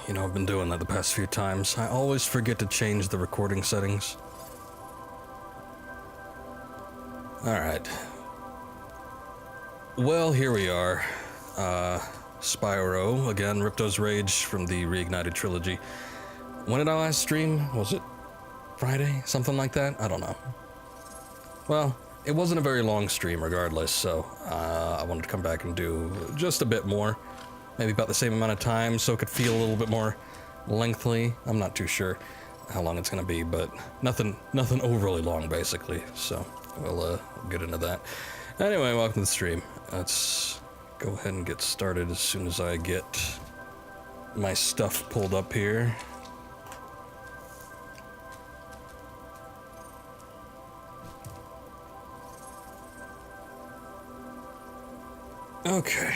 You know, I've been doing that the past few times. I always forget to change the recording settings. Alright. Well, here we are. Spyro, again, Ripto's Rage from the Reignited Trilogy. When did I last stream? Was it Friday? Something like that? I don't know. Well, it wasn't a very long stream regardless, so I wanted to come back and do just a bit more. Maybe about the same amount of time, so it could feel a little bit more lengthy. I'm not too sure how long it's gonna be, but nothing overly long, basically. So we'll get into that. Anyway, welcome to the stream. Let's go ahead and get started as soon as I get my stuff pulled up here. Okay.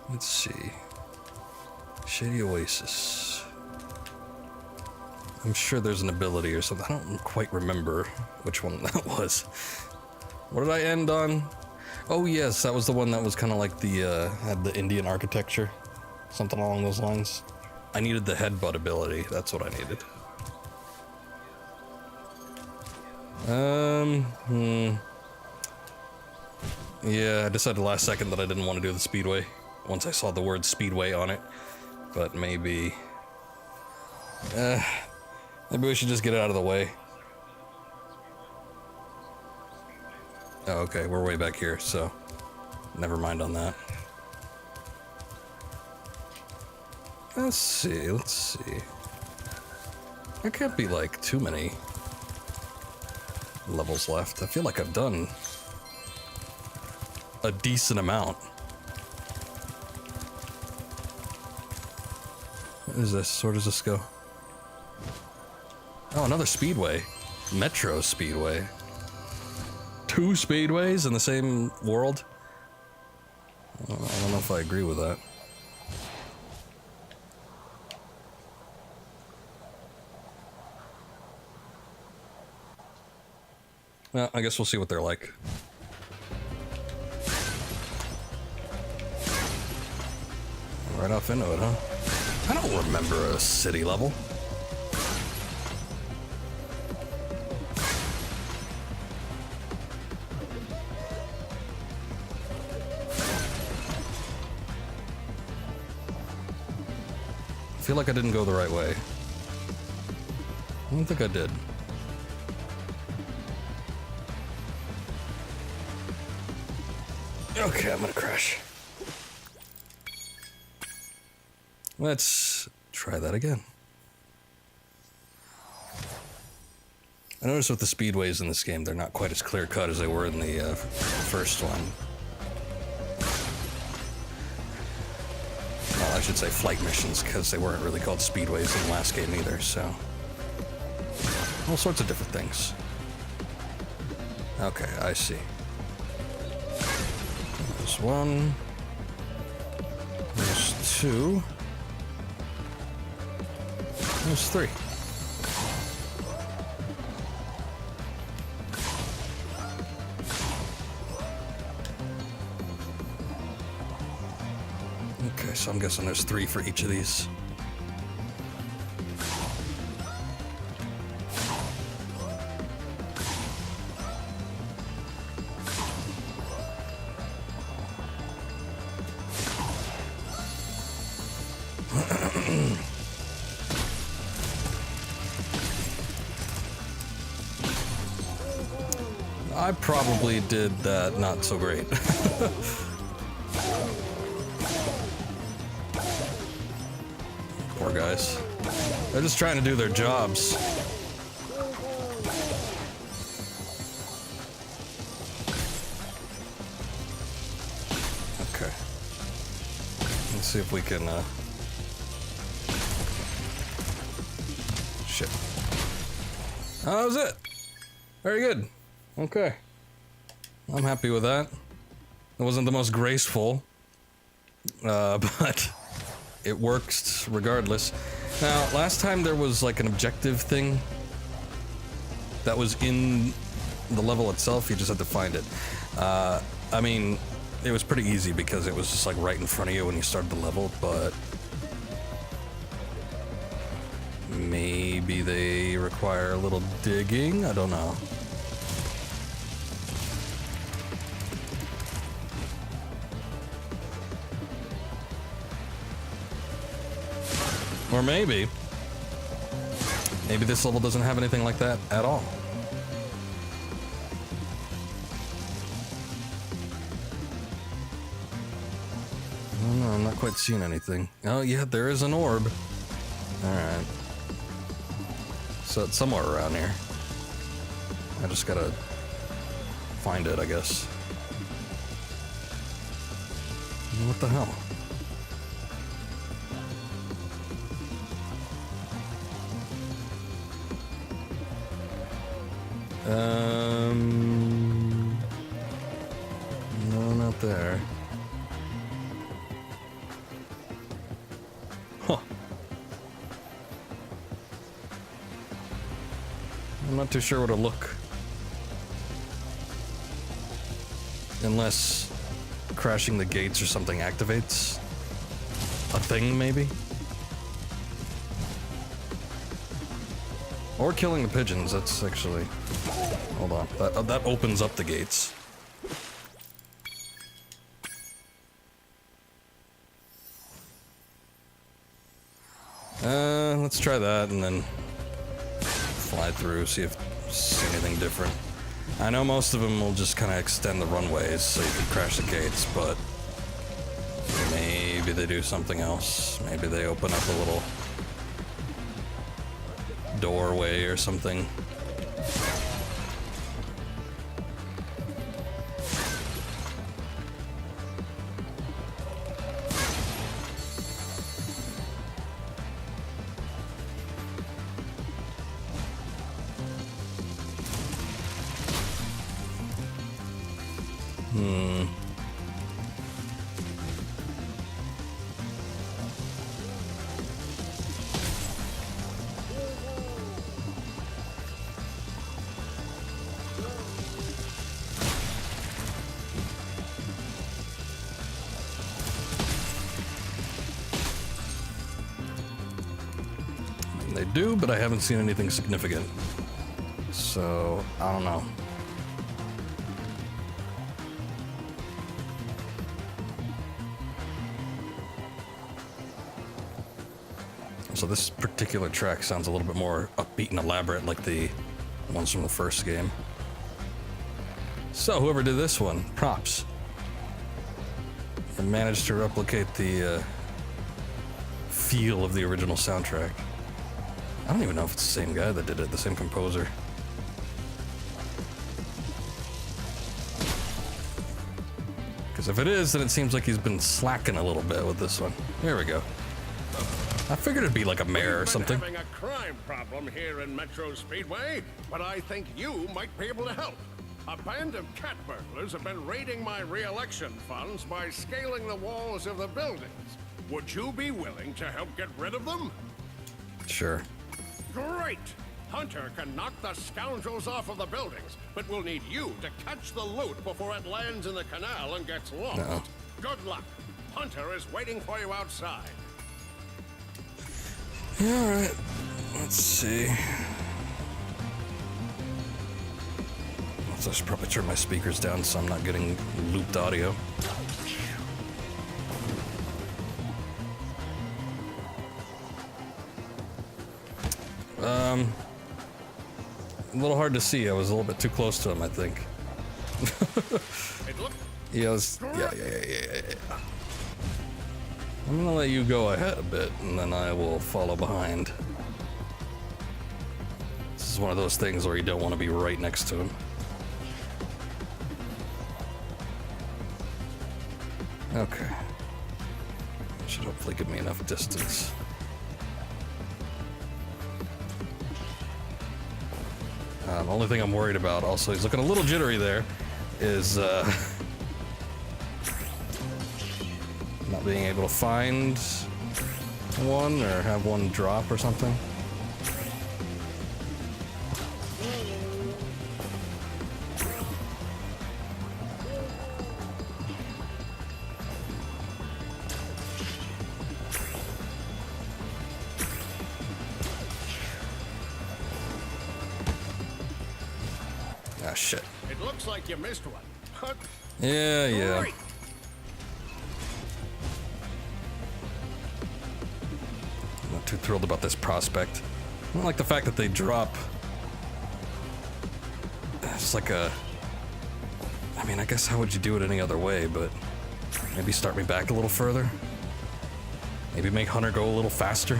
Let's see. Shady Oasis. I'm sure there's an ability or something. I don't quite remember which one that was. What did I end on? Oh yes, that was the one that was kind of like the, had the Indian architecture. Something along those lines. I needed the headbutt ability. That's what I needed. Yeah, I decided last second that I didn't want to do the speedway. Once I saw the word speedway on it. But maybe... maybe we should just get it out of the way. Oh, okay, we're way back here, so... never mind on that. Let's see. There can't be, like, too many levels left. I feel like I've done a decent amount. What is this? Where does this go? Oh, another speedway. Metro Speedway. 2 speedways in the same world? I don't know if I agree with that. Well, I guess we'll see what they're like. Right off into it, huh? I don't remember a city level. I feel like I didn't go the right way. I don't think I did. Okay, I'm gonna crash. Let's try that again. I noticed with the speedways in this game, they're not quite as clear-cut as they were in the first one. Well, I should say flight missions, because they weren't really called speedways in the last game either, so... all sorts of different things. Okay, I see. There's 1. There's 2. There's 3. Okay, so I'm guessing there's 3 for each of these. I probably did that not so great. Poor guys. They're just trying to do their jobs. Okay. Let's see if we can, shit. Oh, that was it. Very good. Okay. I'm happy with that. It wasn't the most graceful, but it works regardless. Now, last time there was like an objective thing that was in the level itself, you just had to find it. I mean, it was pretty easy because it was just like right in front of you when you started the level, but maybe they require a little digging, I don't know. Or maybe this level doesn't have anything like that at all. I don't know, I'm not quite seeing anything. Oh yeah, there is an orb. Alright. So it's somewhere around here. I just gotta find it, I guess. What the hell? No, not there. Huh. I'm not too sure where to look. Unless crashing the gates or something activates a thing, maybe? Or killing the pigeons, that's actually... Hold on, that opens up the gates. Let's try that and then fly through, see anything different. I know most of them will just kind of extend the runways so you can crash the gates, but maybe they do something else. Maybe they open up a little doorway or something. They do, but I haven't seen anything significant. So, I don't know. So this particular track sounds a little bit more upbeat and elaborate like the ones from the first game. So whoever did this one, props. And managed to replicate the feel of the original soundtrack. I don't even know if it's the same guy that did it, the same composer. Because if it is, then it seems like he's been slacking a little bit with this one. Here we go. I figured it'd be like a mare or something. We've been having a crime problem here in Metro Speedway, but I think you might be able to help. A band of cat burglars have been raiding my re-election funds by scaling the walls of the buildings. Would you be willing to help get rid of them? Sure. Great! Hunter can knock the scoundrels off of the buildings, but we'll need you to catch the loot before it lands in the canal and gets lost. No. Good luck. Hunter is waiting for you outside. Yeah, alright. Let's see. I should probably turn my speakers down so I'm not getting looped audio. A little hard to see. I was a little bit too close to him, I think. Yeah. I'm gonna let you go ahead a bit, and then I will follow behind. This is one of those things where you don't want to be right next to him. Okay. Should hopefully give me enough distance. The only thing I'm worried about, also, he's looking a little jittery there, is not being able to find one or have one drop or something. shit. It looks like you missed one. But Yeah. great. I'm not too thrilled about this prospect. I don't like the fact that they drop. It's like a. I mean, I guess how would you do it any other way, but maybe start me back a little further. Maybe make Hunter go a little faster.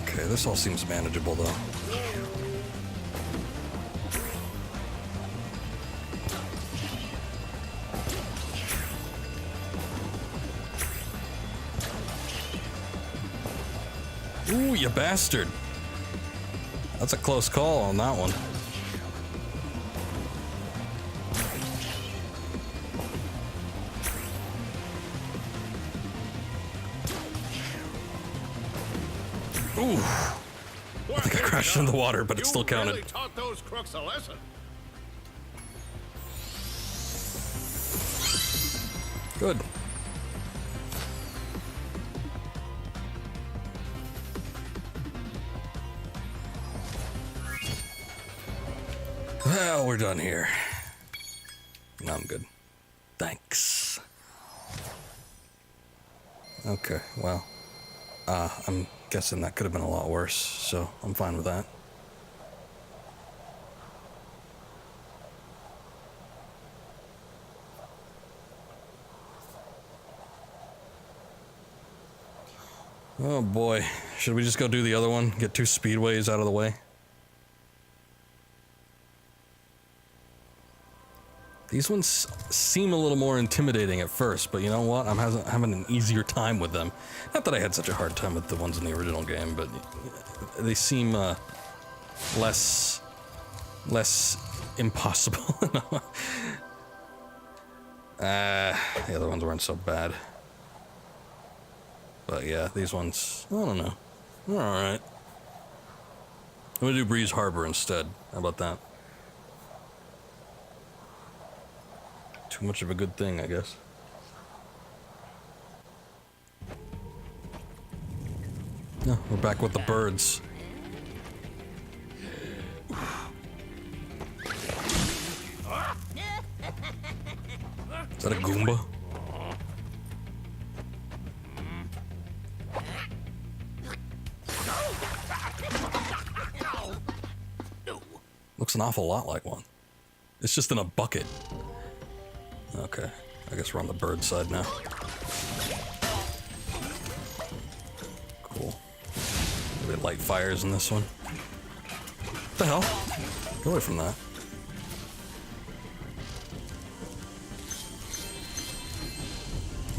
Okay, this all seems manageable though. Ooh, you bastard. That's a close call on that one. Ooh. I think I crashed into the water, but it still counted. You really taught those crooks a lesson. Good. Well, we're done here. No, I'm good. Thanks. Okay, well, I'm guessing that could have been a lot worse, so I'm fine with that. Oh boy, should we just go do the other one? Get 2 speedways out of the way? These ones seem a little more intimidating at first, but you know what? I'm having an easier time with them. Not that I had such a hard time with the ones in the original game, but they seem less impossible. The other ones weren't so bad. But yeah, these ones, I don't know. They're alright. I'm gonna do Breeze Harbor instead. How about that? Too much of a good thing, I guess. No, we're back with the birds. Is that a Goomba? Looks an awful lot like one. It's just in a bucket. Okay, I guess we're on the bird side now. Cool. They light fires in this one. What the hell? Get away from that.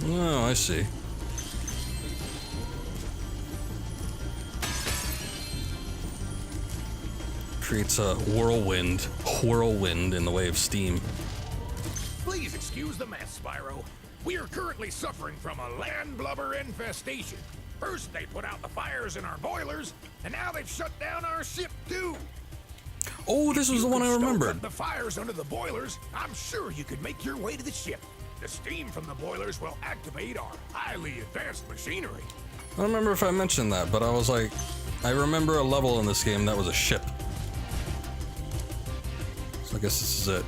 Oh, I see. Creates a whirlwind in the way of steam. Please excuse the mess, Spyro. We are currently suffering from a land blubber infestation. First they put out the fires in our boilers, and now they've shut down our ship too. Oh, this was the one I remembered. The fires under the boilers, I'm sure you could make your way to the ship. The steam from the boilers will activate our highly advanced machinery. I don't remember if I mentioned that, but I was like, I remember a level in this game that was a ship. So I guess this is it.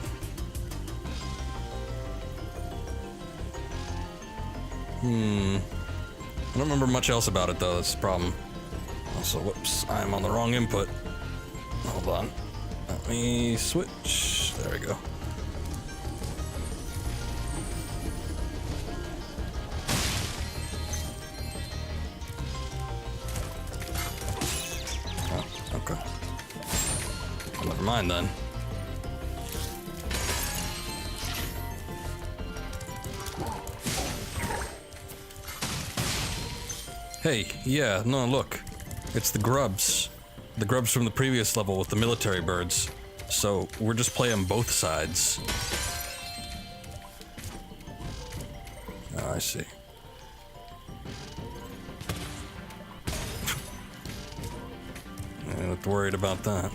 I don't remember much else about it though, that's the problem. Also, whoops, I'm on the wrong input. Hold on. Let me switch. There we go. Oh, okay. Well, never mind then. Hey, yeah, no, look. It's the grubs. The grubs from the previous level with the military birds. So, we're just playing both sides. Oh, I see. I'm not worried about that.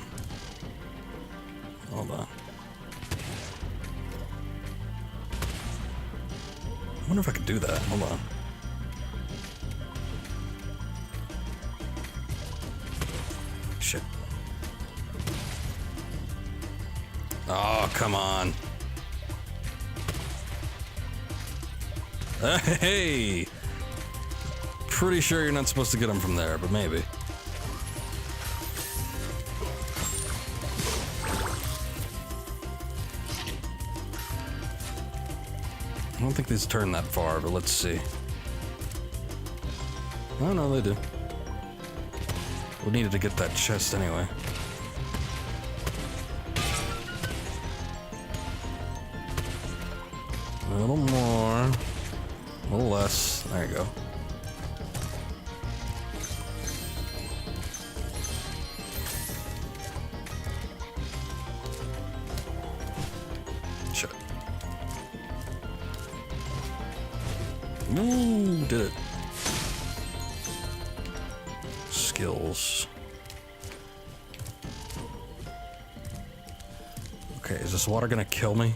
Hold on. I wonder if I could do that. Hold on. Shit. Oh, come on. Hey! Pretty sure you're not supposed to get them from there, but maybe. I don't think these turn that far, but let's see. Oh, no, they do. We needed to get that chest anyway. A little more. A little less. There you go. Shit. Ooh, did it. Skills. Okay, is this water gonna kill me?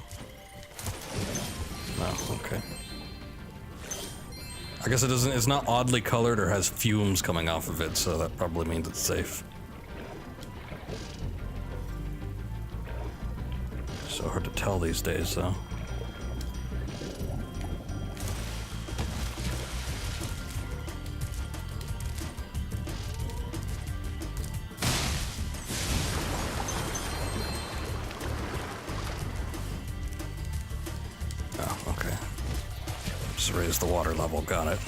No, okay. I guess it doesn't, it's not oddly colored or has fumes coming off of it, so that probably means it's safe. So hard to tell these days, though. Raise the water level, got it.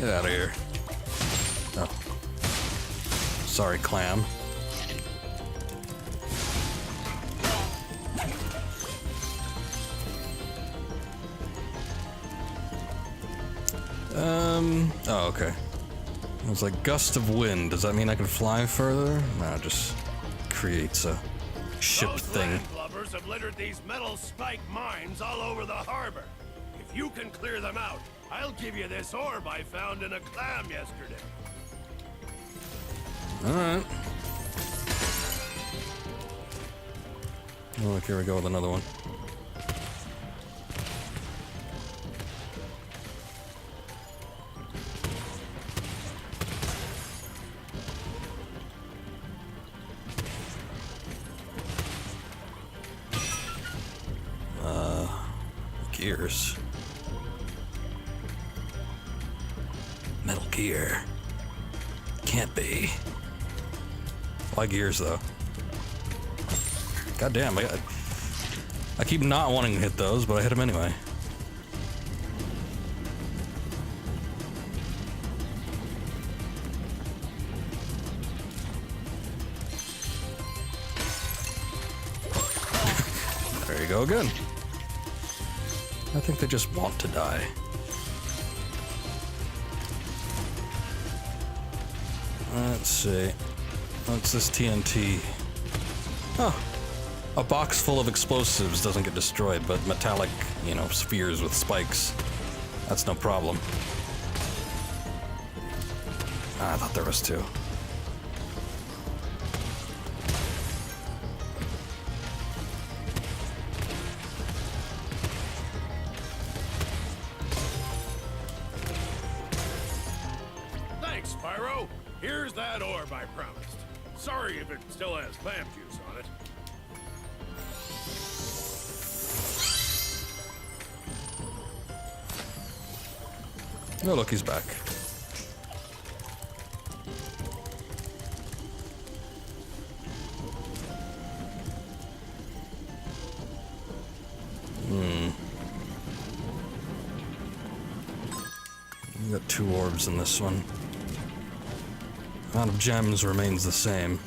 Get out of here. Oh. Sorry, clam. Oh, okay. It was like gust of wind. Does that mean I can fly further? No, it just creates a ship thing. Those landlubbers have littered these metal spike mines all over the harbor. If you can clear them out, I'll give you this orb I found in a clam yesterday. Alright. Oh, look, here we go with another one. Gears. Metal Gear. Can't be. Why gears, though? God damn, I keep not wanting to hit those, but I hit them anyway. There you go again. I think they just want to die. Let's see. What's this TNT? Huh. A box full of explosives doesn't get destroyed, but metallic, you know, spheres with spikes. That's no problem. I thought there was two. Spyro, here's that orb I promised. Sorry if it still has clam juice on it. Oh, look, he's back. We got 2 orbs in this one. Amount of gems remains the same.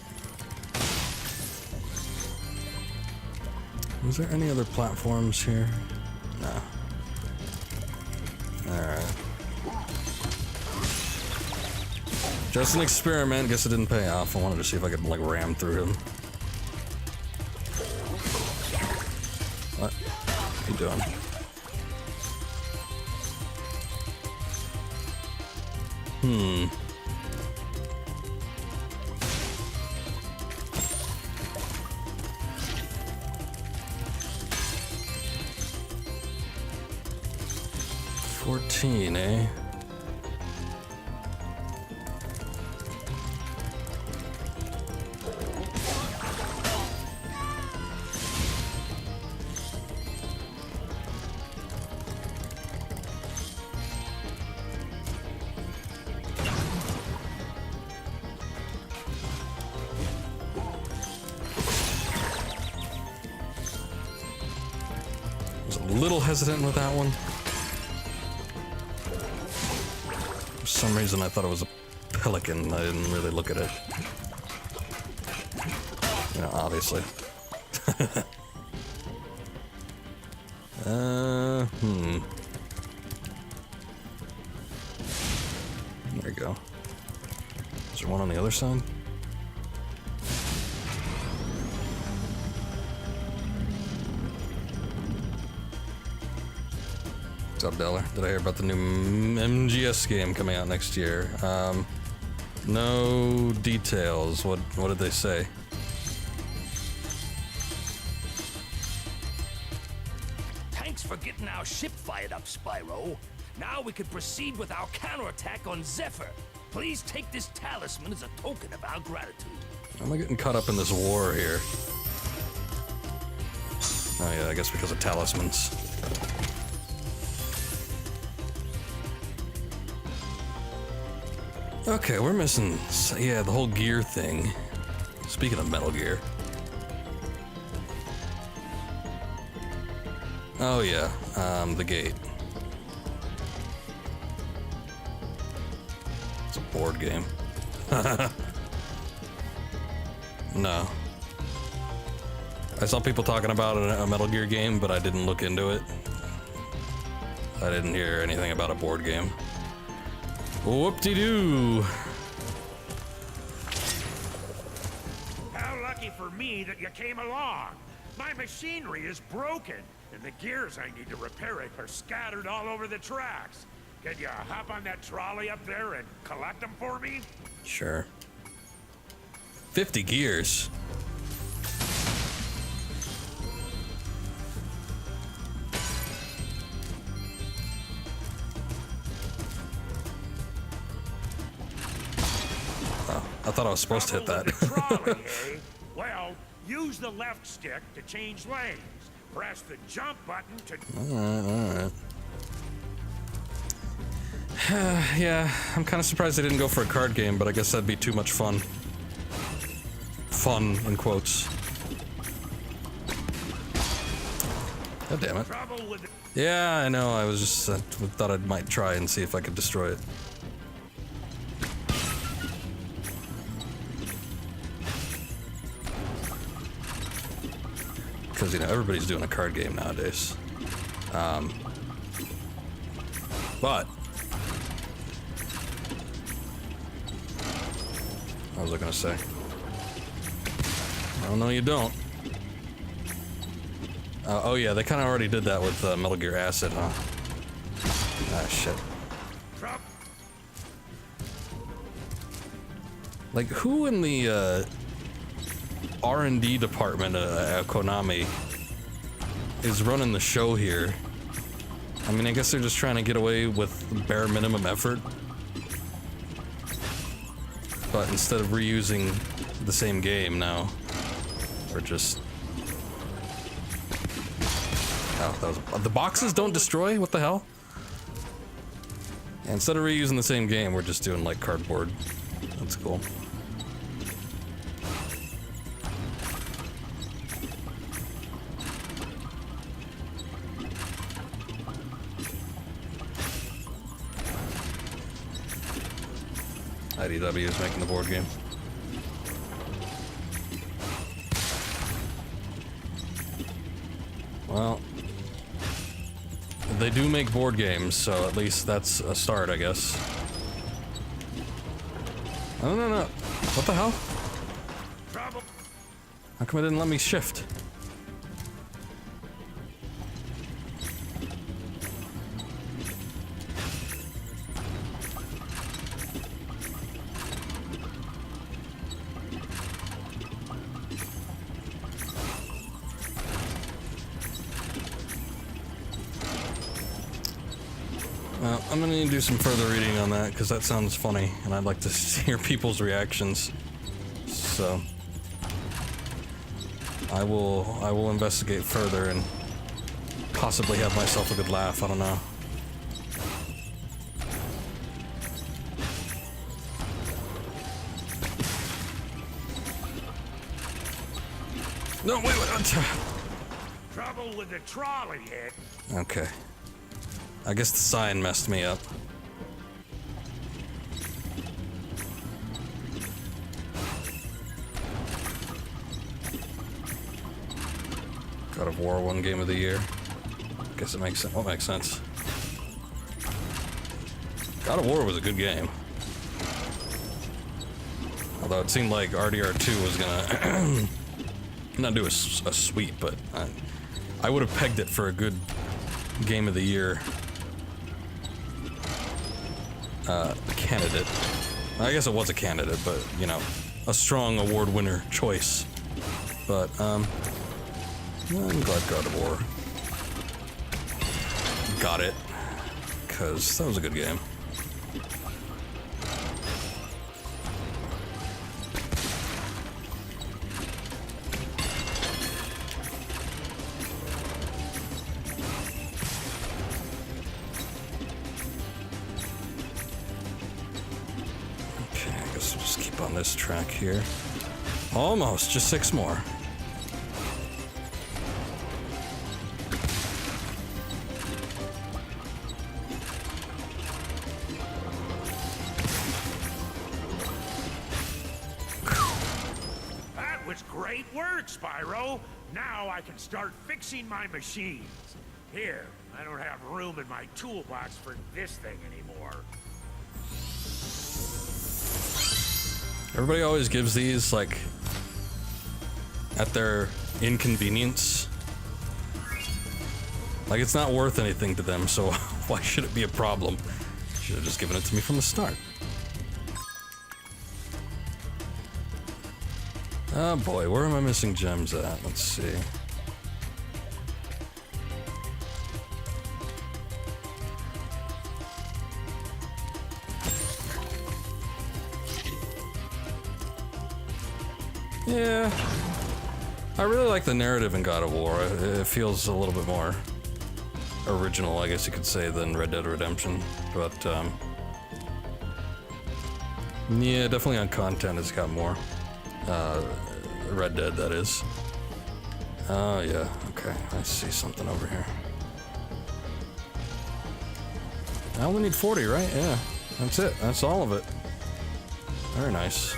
Was there any other platforms here? No. Alright. Just an experiment. Guess it didn't pay off. I wanted to see if I could, like, ram through him. What? What are you doing? $14, eh? A little hesitant with that one. For some reason I thought it was a pelican. I didn't really look at it. You know, obviously. There you go. Is there one on the other side? What's up, Deller? Did I hear about the new MGS game coming out next year? No details. What did they say? Thanks for getting our ship fired up, Spyro. Now we can proceed with our counterattack on Zephyr. Please take this talisman as a token of our gratitude. How am I getting caught up in this war here? Oh yeah, I guess because of talismans. Okay, we're missing, yeah, the whole gear thing. Speaking of Metal Gear. Oh yeah, the gate. It's a board game. No. I saw people talking about a Metal Gear game, but I didn't look into it. I didn't hear anything about a board game. Whoop-de-doo! How lucky for me that you came along. My machinery is broken, and the gears I need to repair it are scattered all over the tracks. Can you hop on that trolley up there and collect them for me? Sure. 50 gears. I thought I was supposed to hit that. Trolley, eh? Well, use the left stick to change lanes. Press the jump button to... Alright. Yeah, I'm kind of surprised they didn't go for a card game, but I guess that'd be too much fun. Fun, in quotes. God damn it. Yeah, I know, I was just... thought I might try and see if I could destroy it. Because, you know, everybody's doing a card game nowadays. But... what was I gonna say? Oh, no, you don't. Oh, yeah, they kind of already did that with Metal Gear Acid, huh? Ah, shit. Like, who in the, R&D department at Konami is running the show here? I mean, I guess they're just trying to get away with bare minimum effort. But instead of reusing the same game now, we're just... oh, that was... the boxes don't destroy? What the hell? Yeah, instead of reusing the same game, we're just doing, like, cardboard. That's cool. IDW is making the board game. Well, they do make board games, so at least that's a start, I guess. No, no, no. What the hell? How come it didn't let me shift? I'm gonna need to do some further reading on that because that sounds funny, and I'd like to hear people's reactions. So I will investigate further and possibly have myself a good laugh. I don't know. No, wait. Trouble with the trolley hit. Okay. I guess the sign messed me up. God of War won Game of the Year. Guess it makes sense. What makes sense? God of War was a good game. Although it seemed like RDR2 was gonna not do a sweep, but I would have pegged it for a good Game of the Year candidate. I guess it was a candidate, but you know, a strong award winner choice. But I'm glad God of War got it, because that was a good game. This track here. Almost, just 6 more. That was great work, Spyro. Now I can start fixing my machines. Here, I don't have room in my toolbox for this thing anymore. Everybody always gives these, like, at their inconvenience. Like, it's not worth anything to them, so why should it be a problem? Should have just given it to me from the start. Oh boy, where am I missing gems at? Let's see. Yeah, I really like the narrative in God of War. It feels a little bit more original, I guess you could say, than Red Dead Redemption. But yeah, definitely on content it's got more. Red Dead, that is. Oh yeah, okay, I see something over here. I only need 40, right? Yeah, that's it. That's all of it. Very nice.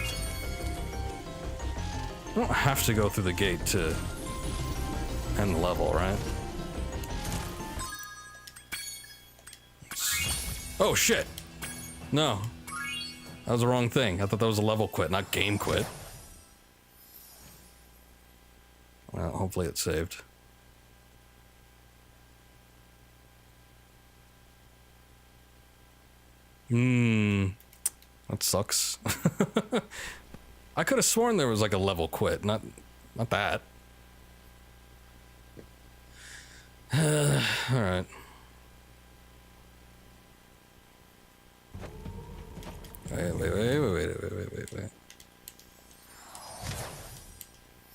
I don't have to go through the gate to end the level, right? Oh shit! No. That was the wrong thing. I thought that was a level quit, not game quit. Well, hopefully it saved. That sucks. I could have sworn there was like a level quit, not that. All right. Wait.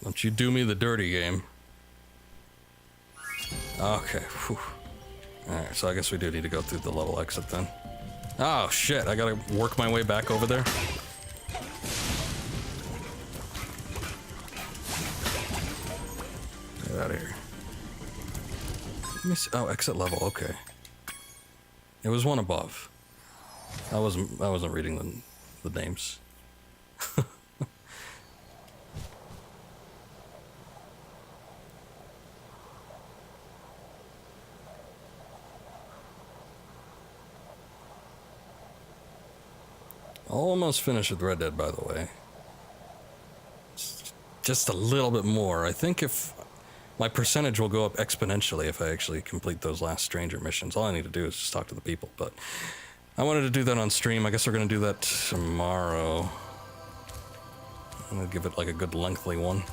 Don't you do me the dirty game. Okay. Whew. All right, so I guess we do need to go through the level exit then. Oh shit! I gotta work my way back over there. Get out of here. Let me see. Oh, exit level. Okay. It was one above. I wasn't reading the names. Almost finished with Red Dead, by the way. Just a little bit more. I think if my percentage will go up exponentially if I actually complete those last stranger missions. All I need to do is just talk to the people, but I wanted to do that on stream. I guess we're gonna do that tomorrow. I'm gonna give it like a good lengthy one.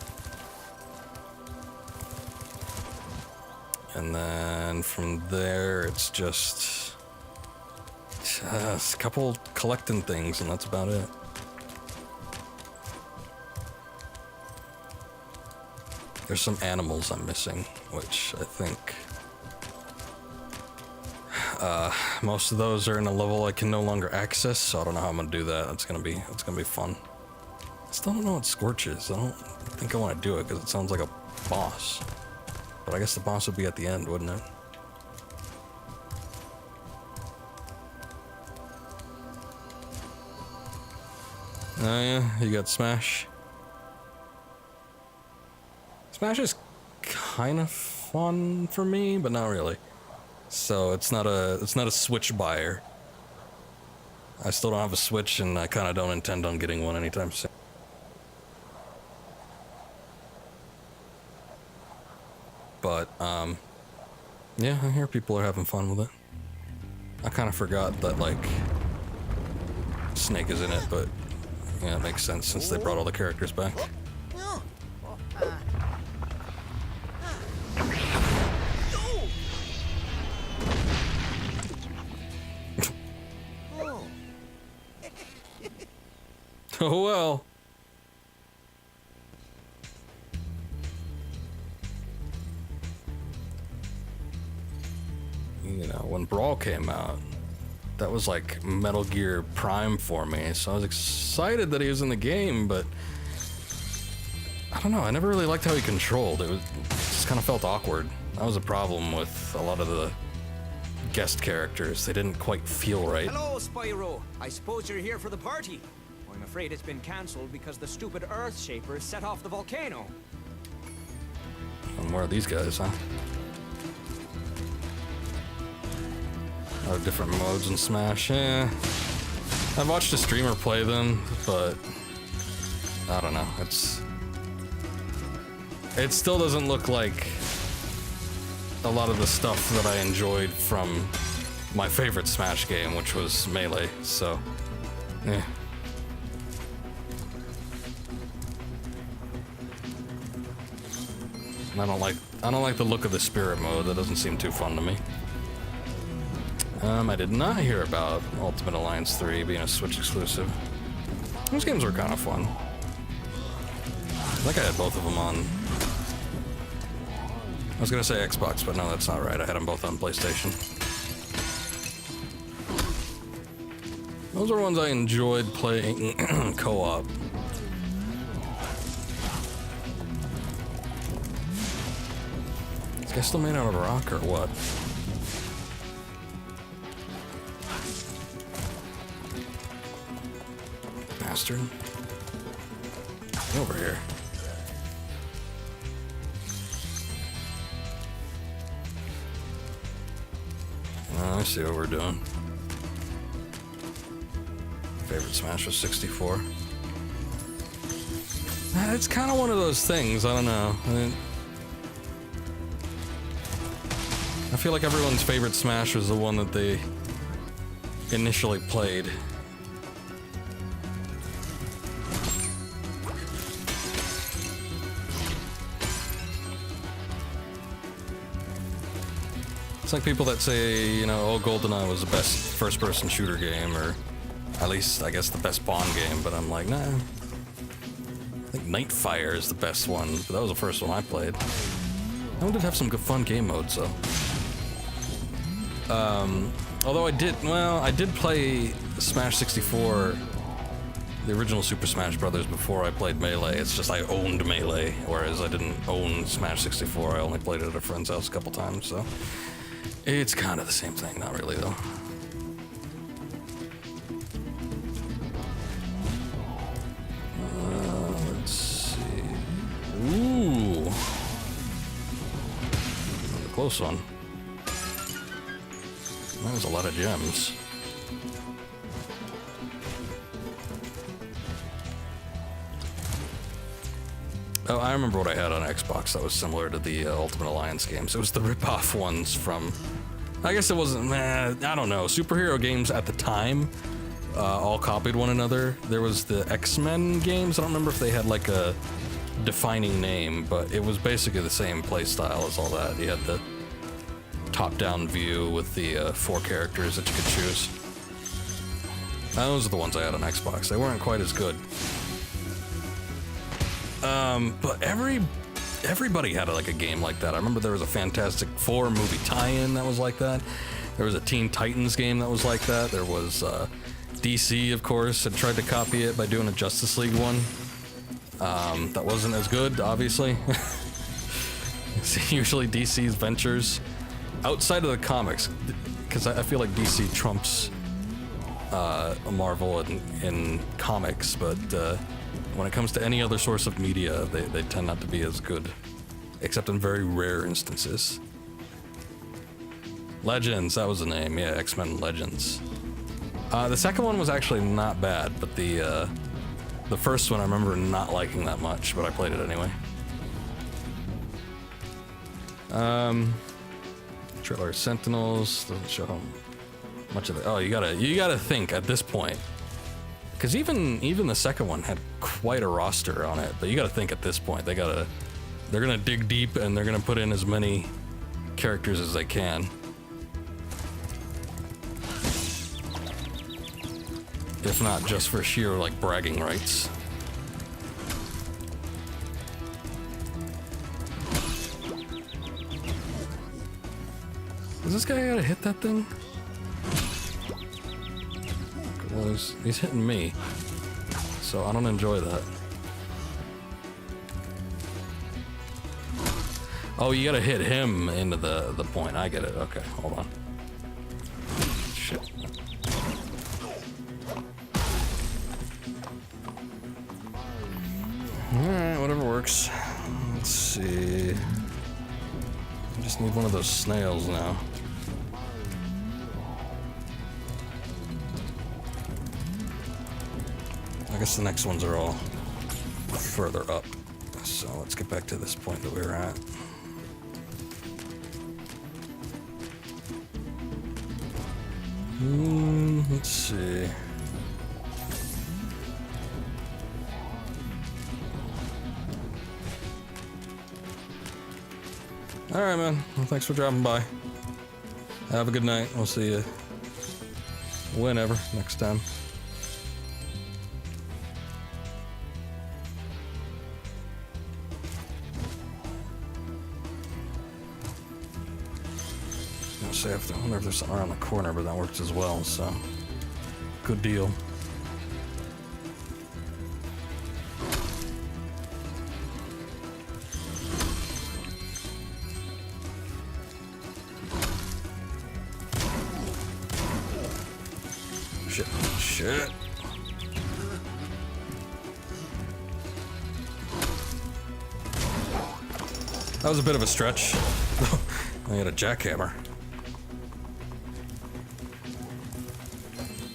And then from there, it's just A couple collecting things, and that's about it. There's some animals I'm missing, which I think most of those are in a level I can no longer access, so I don't know how I'm gonna do that. It's gonna be fun. I still don't know what Scorch is. I don't think I want to do it because it sounds like a boss. But I guess the boss would be at the end, wouldn't it? Oh yeah, you got Smash. Smash is kind of fun for me, but not really. So it's not a Switch buyer. I still don't have a Switch, and I kind of don't intend on getting one anytime soon. But yeah, I hear people are having fun with it. I kind of forgot that like Snake is in it, but yeah, it makes sense since they brought all the characters back. Oh well. You know, when Brawl came out, that was like Metal Gear Prime for me, so I was excited that he was in the game, but I don't know, I never really liked how he controlled. It just kind of felt awkward. That was a problem with a lot of the guest characters. They didn't quite feel right. Hello, Spyro. I suppose you're here for the party. I'm afraid it's been cancelled because the stupid Earth Shaper set off the volcano. And where are these guys, huh? A lot of different modes in Smash, yeah. I've watched a streamer play them, but I don't know, it still doesn't look like a lot of the stuff that I enjoyed from my favorite Smash game, which was Melee, so, yeah. I don't like the look of the Spirit mode. That doesn't seem too fun to me. I did not hear about Ultimate Alliance 3 being a Switch exclusive. Those games were kind of fun. I think I had both of them on... I was gonna say Xbox, but no, that's not right. I had them both on PlayStation. Those are ones I enjoyed playing co-op. Is this guy still made out of rock or what? Bastard. Get over here. I see what we're doing. Favorite Smash was 64. It's kind of one of those things, I don't know. I feel like everyone's favorite Smash was the one that they initially played. It's like people that say, you know, oh, GoldenEye was the best first-person shooter game, or at least, I guess, the best Bond game, but I'm like, nah. I think Nightfire is the best one, but that was the first one I played. That one did have some good fun game modes, though. Although I did play Smash 64, the original Super Smash Brothers, before I played Melee. It's just I owned Melee, whereas I didn't own Smash 64. I only played it at a friend's house a couple times, so... It's kind of the same thing, not really though. Let's see. Ooh. Another close one. That was a lot of gems. Oh, I remember what I had on Xbox that was similar to the Ultimate Alliance games. It was the rip-off ones from... I guess it wasn't... I don't know. Superhero games at the time all copied one another. There was the X-Men games. I don't remember if they had like a defining name, but it was basically the same play style as all that. You had the top-down view with the 4 characters that you could choose. Those are the ones I had on Xbox. They weren't quite as good. But everybody had like a game like that. I remember there was a Fantastic Four movie tie-in that was like that. There was a Teen Titans game that was like that. There was DC, of course, had tried to copy it by doing a Justice League one. That wasn't as good, obviously. It's usually DC's ventures outside of the comics, because I feel like DC trumps Marvel in comics, but when it comes to any other source of media, they tend not to be as good, except in very rare instances. Legends, that was the name, yeah, X-Men Legends. The second one was actually not bad, but the first one I remember not liking that much, but I played it anyway. Trailer Sentinels doesn't show how much of it. Oh, you gotta think at this point, because even the second one had quite a roster on it. But you gotta think at this point they're gonna dig deep and they're gonna put in as many characters as they can. If not just for sheer, like, bragging rights. Does this guy gotta hit that thing? Well, he's hitting me, so I don't enjoy that. Oh, you gotta hit him into the point. I get it. Okay, hold on. Shit. Alright, whatever works. Let's see. I just need one of those snails now. I guess the next ones are all further up. So let's get back to this point that we were at. Let's see. Alright, man. Well, thanks for dropping by. Have a good night. We'll see you whenever next time. I wonder if there's something around the corner, but that works as well, so good deal. Shit. That was a bit of a stretch. I had a jackhammer.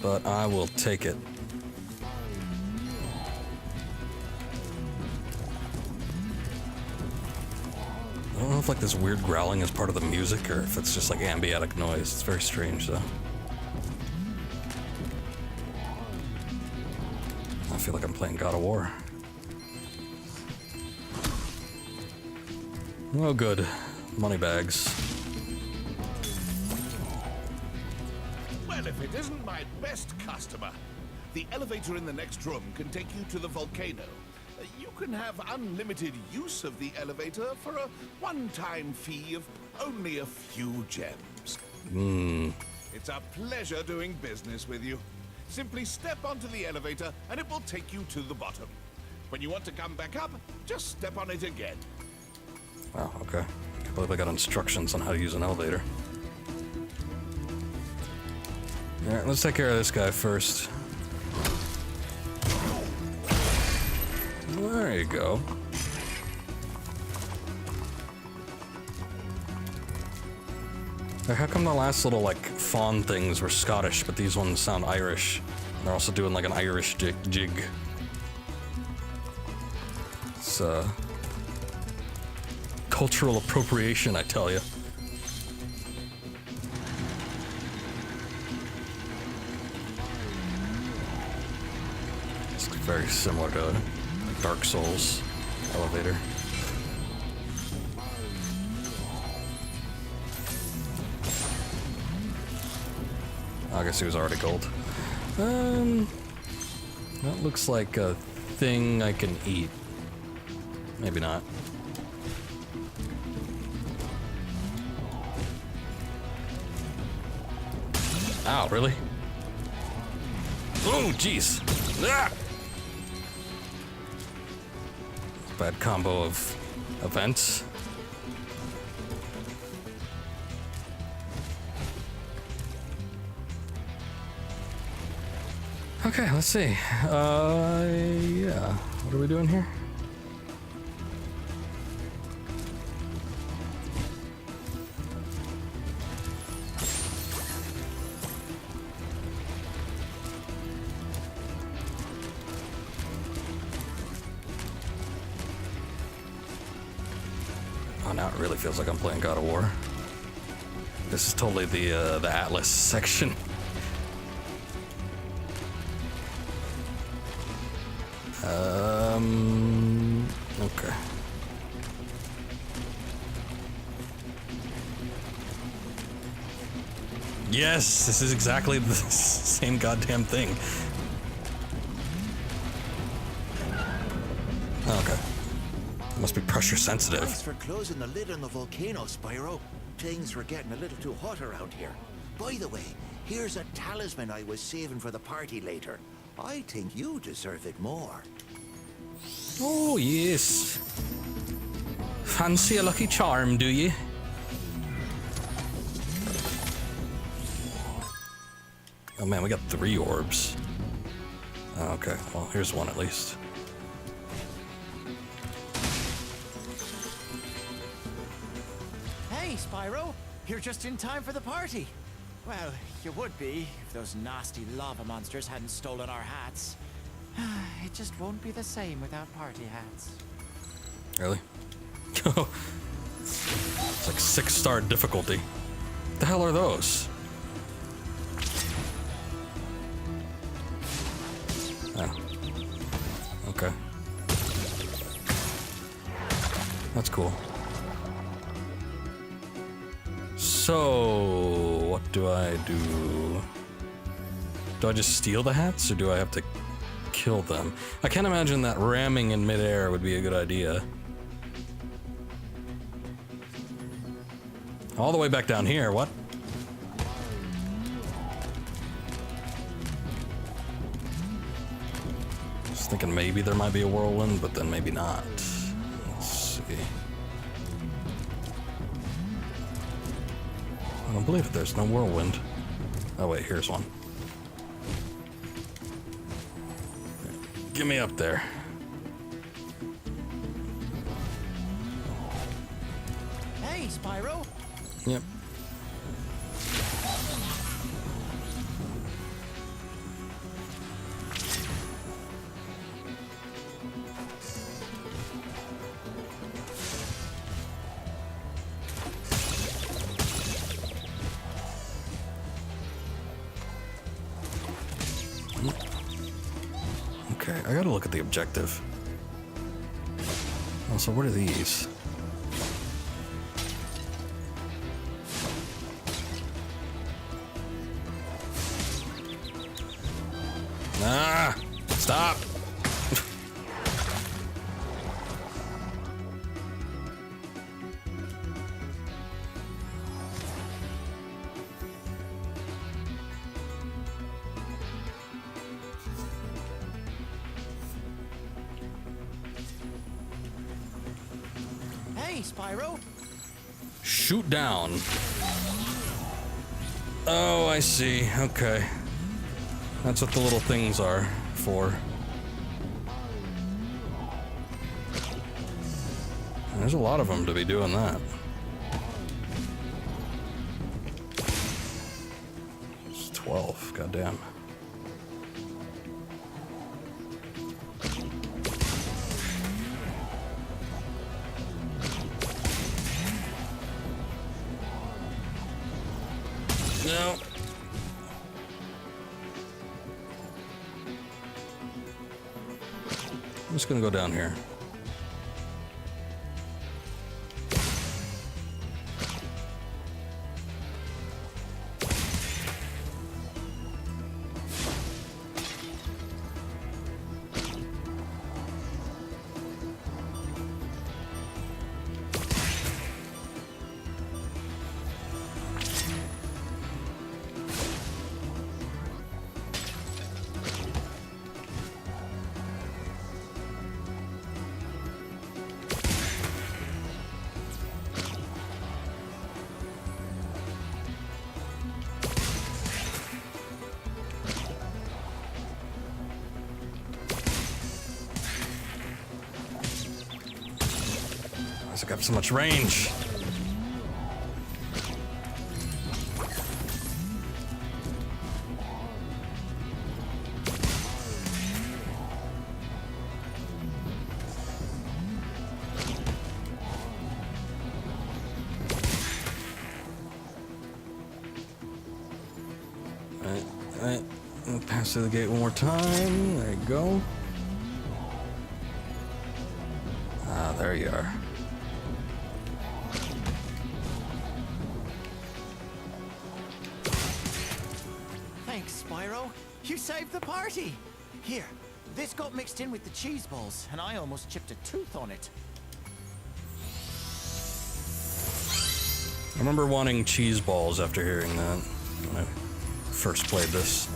But I will take it. I don't know if like this weird growling is part of the music or if it's just like ambient noise. It's very strange though. I feel like I'm playing God of War. Oh good. Money bags. Well, if it isn't my best customer, the elevator in the next room can take you to the volcano. You can have unlimited use of the elevator for a one-time fee of only a few gems. It's a pleasure doing business with you. Simply step onto the elevator and it will take you to the bottom. When you want to come back up, just step on it again. Wow, okay. I believe I got instructions on how to use an elevator. Alright, let's take care of this guy first. There you go. How come the last little, like, fawn things were Scottish, but these ones sound Irish? They're also doing, like, an Irish jig. It's, cultural appropriation, I tell you. It's very similar to Dark Souls elevator. I guess he was already gold. That looks like a thing I can eat. Maybe not. Ow, really? Oh, jeez. Ah! Bad combo of events. Okay, let's see. Yeah. What are we doing here? Oh, now it really feels like I'm playing God of War. This is totally the Atlas section. Okay. Yes, this is exactly the same goddamn thing. Okay. Must be pressure sensitive. Thanks for closing the lid on the volcano, Spyro. Things were getting a little too hot around here. By the way, here's a talisman I was saving for the party later. I think you deserve it more. Oh, yes. Fancy a lucky charm, do you? Oh man, we got 3 orbs. Okay, well, here's one at least. Hey, Spyro! You're just in time for the party. Well, you would be if those nasty lava monsters hadn't stolen our hats. It just won't be the same without party hats. Really? It's like 6-star difficulty. What the hell are those? Oh. Okay. That's cool. So, what do I do? Do I just steal the hats, or do I have to kill them? I can't imagine that ramming in midair would be a good idea. All the way back down here, what? Just thinking maybe there might be a whirlwind, but then maybe not. Let's see. I don't believe it, there's no whirlwind. Oh wait, here's one. Get me up there. Hey, Spyro! Yep. Okay, I gotta look at the objective. Oh, so what are these? Ah! Stop! Hey, Spyro! Shoot down. Oh, I see. Okay. That's what the little things are for. There's a lot of them to be doing that. It's 12, goddamn. No. I'm just gonna go down here. I got so much range. Alright, pass through the gate one more time. There you go. Ah, there you are. Thanks, Spyro. You saved the party. Here, this got mixed in with the cheese balls, and I almost chipped a tooth on it. I remember wanting cheese balls after hearing that when I first played this,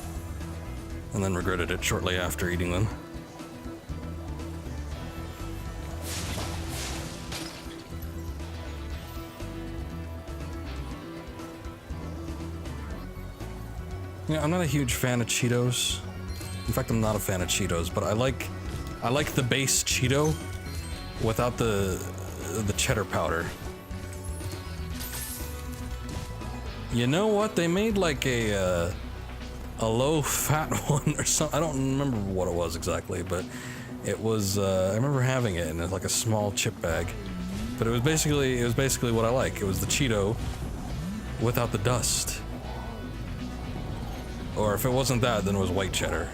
and then regretted it shortly after eating them. Yeah, I'm not a huge fan of Cheetos. In fact, I'm not a fan of Cheetos, but I like the base Cheeto without the cheddar powder. You know what? They made like a low-fat one or something. I don't remember what it was exactly, but it was. I remember having it in like a small chip bag. But it was basically what I like. It was the Cheeto without the dust. Or if it wasn't that, then it was white cheddar.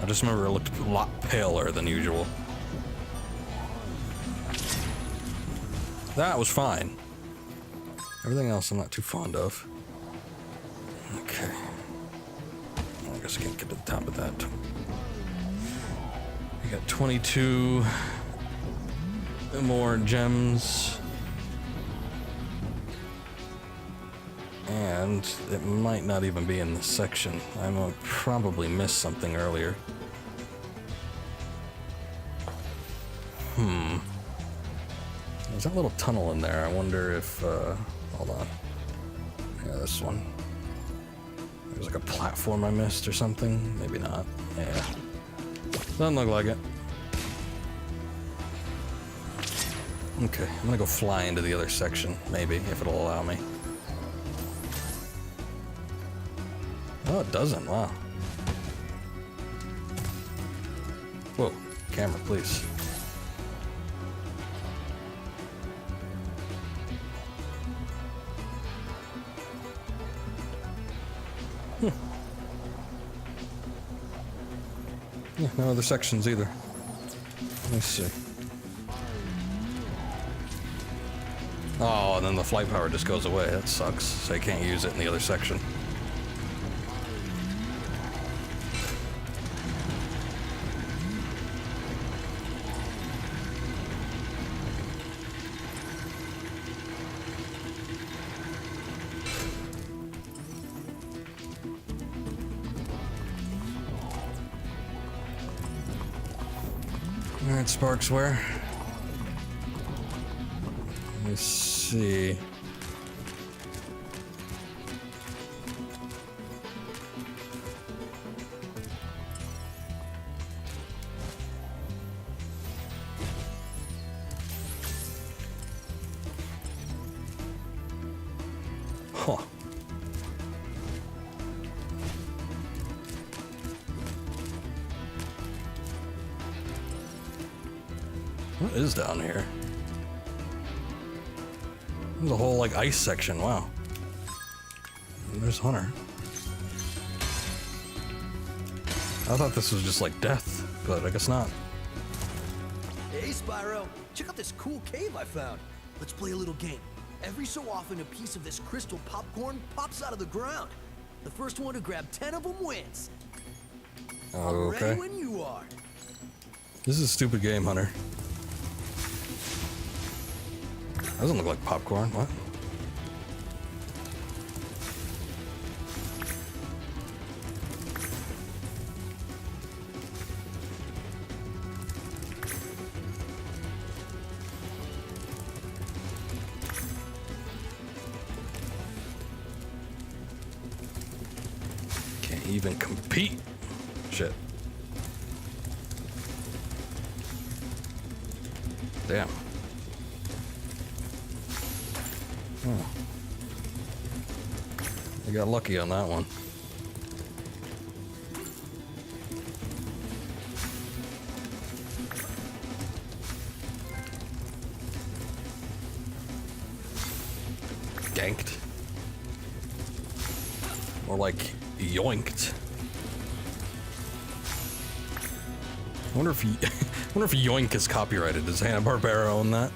I just remember it looked a lot paler than usual. That was fine. Everything else I'm not too fond of. Okay. I guess I can't get to the top of that. We got 22 more gems. And it might not even be in this section. I might probably missed something earlier. There's that little tunnel in there. I wonder if, hold on. Yeah, this one. There's like a platform I missed or something. Maybe not. Yeah. Doesn't look like it. Okay, I'm gonna go fly into the other section, maybe, if it'll allow me. Oh, it doesn't. Wow. Whoa. Camera, please. Yeah, no other sections either. Let's see. Oh, and then the flight power just goes away. That sucks. So you can't use it in the other section. Alright, Sparks, where? Let's see. Huh. What is down here? There's a whole, like, ice section. Wow. And there's Hunter. I thought this was just, like, death, but I guess not. Hey, Spyro. Check out this cool cave I found. Let's play a little game. Every so often, a piece of this crystal popcorn pops out of the ground. The first one to grab 10 of them wins. I'm Okay. ready when you are. This is a stupid game, Hunter. Doesn't look like popcorn. What? Can't even compete. Shit. Damn. Oh. I got lucky on that one. Ganked. Or like yoinked. I wonder if yoink is copyrighted. Does Hanna-Barbera own that?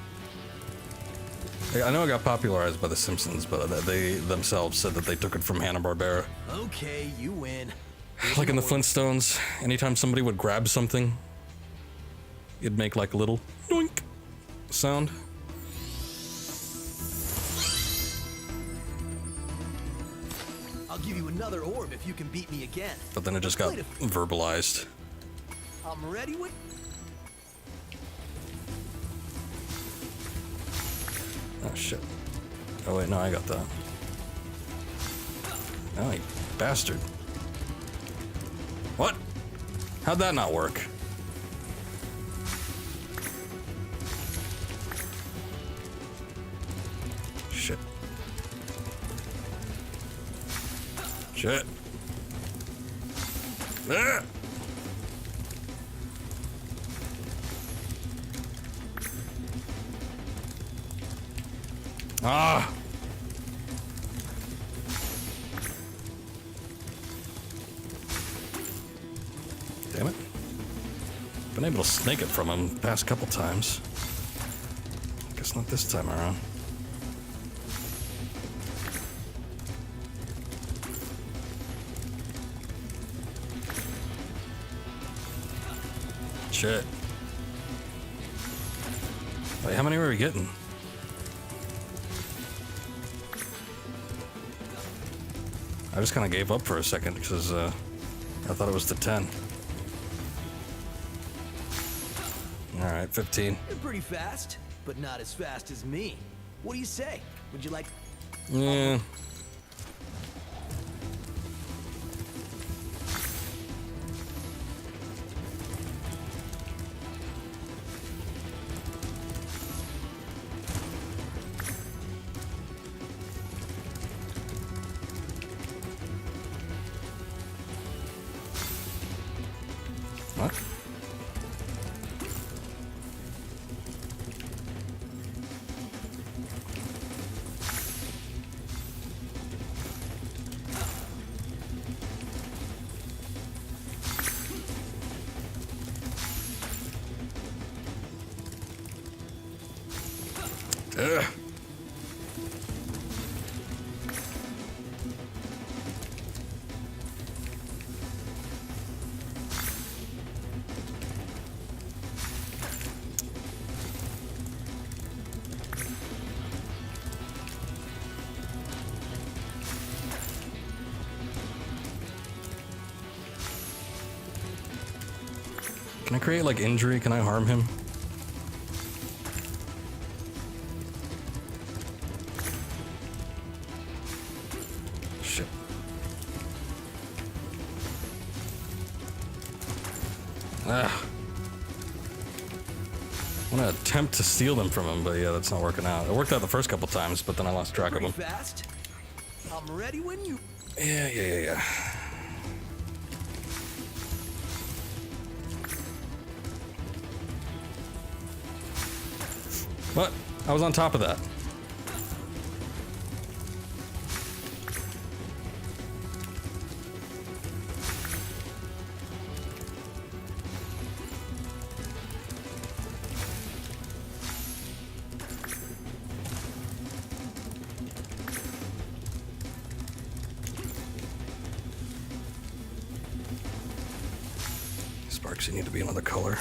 I know it got popularized by The Simpsons, but they themselves said that they took it from Hanna-Barbera. Okay, you win. Like in the Flintstones, anytime somebody would grab something, it'd make like a little yoink sound. I'll give you another orb if you can beat me again. But then it just got verbalized. I'm ready when... Oh shit. Oh wait, no, I got that. Oh, you bastard. What? How'd that not work? Shit. Shit. Ah! Ah! Damn it. Been able to snake it from him the past couple times. Guess not this time around. Shit. Wait, how many were we getting? I just kind of gave up for a second because I thought it was to 10. All right, 15. You're pretty fast, but not as fast as me. What do you say? Would you like... Yeah. What? Ugh. Can I create like injury? Can I harm him? Shit. Ah. I want to attempt to steal them from him, but yeah, that's not working out. It worked out the first couple times, but then I lost track of Pretty them. fast. I'm ready when you... Yeah. What? I was on top of that. Sparks, you need to be another color.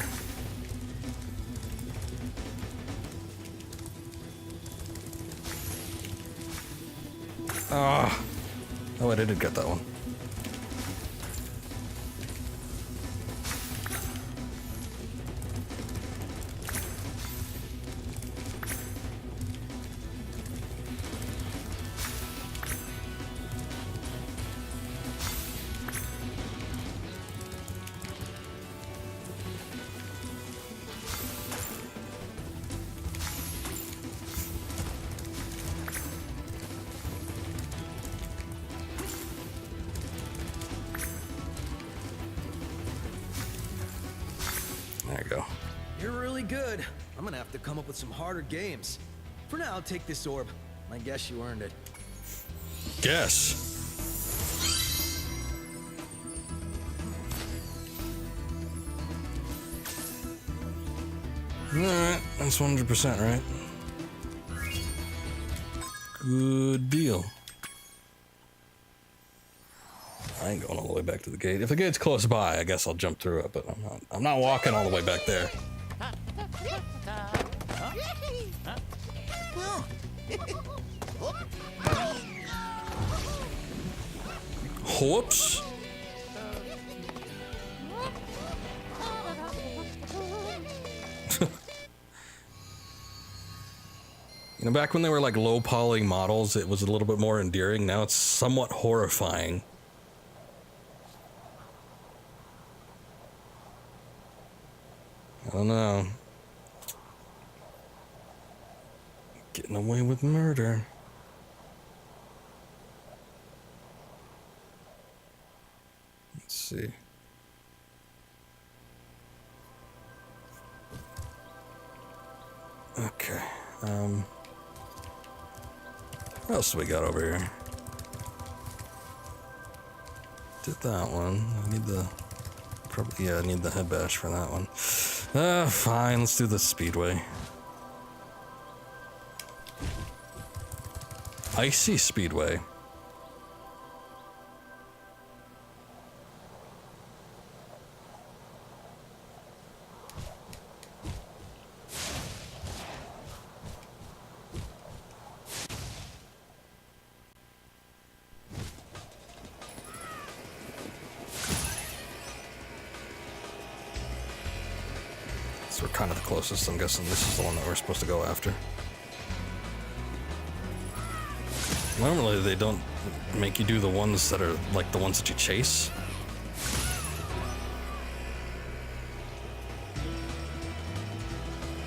Ah. Oh, I did get that one. good. I'm gonna have to come up with some harder games. For now, I'll take this orb. I guess you earned it. Guess. Alright, that's 100%, right? Good deal. I ain't going all the way back to the gate. If the gate's close by, I guess I'll jump through it, but I'm not walking all the way back there. Whoops. You know, back when they were like low poly models, it was a little bit more endearing. Now it's somewhat horrifying. I don't know. Getting away with murder. Let's see. Okay. What else do we got over here? Did that one. I need the... Probably, yeah, I need the head bash for that one. Fine, let's do the speedway. Icy Speedway. So we're kind of the closest. I'm guessing this is the one that we're supposed to go after. Normally they don't make you do the ones that are like the ones that you chase.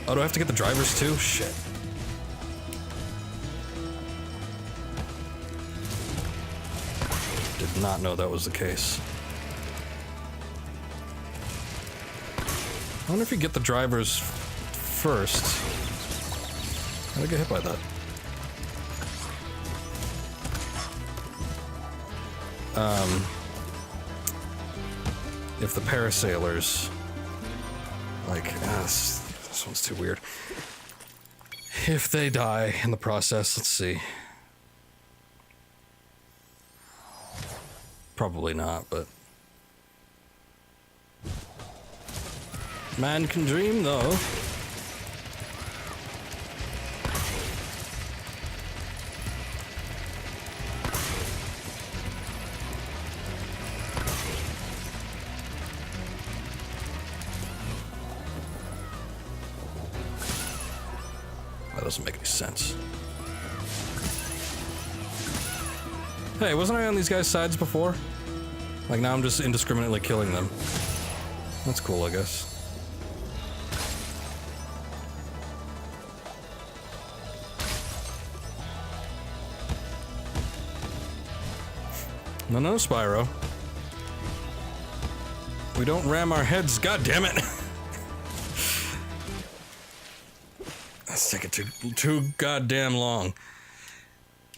Oh, do I have to get the drivers too? Shit. Did not know that was the case. I wonder if you get the drivers first. How'd I get hit by that? If the parasailers, like, this one's too weird. If they die in the process, let's see. Probably not, but man can dream, though. That doesn't make any sense. Hey, wasn't I on these guys' sides before? Like, now I'm just indiscriminately killing them. That's cool, I guess. No, no, Spyro. We don't ram our heads, god damn it! That's taking too goddamn long.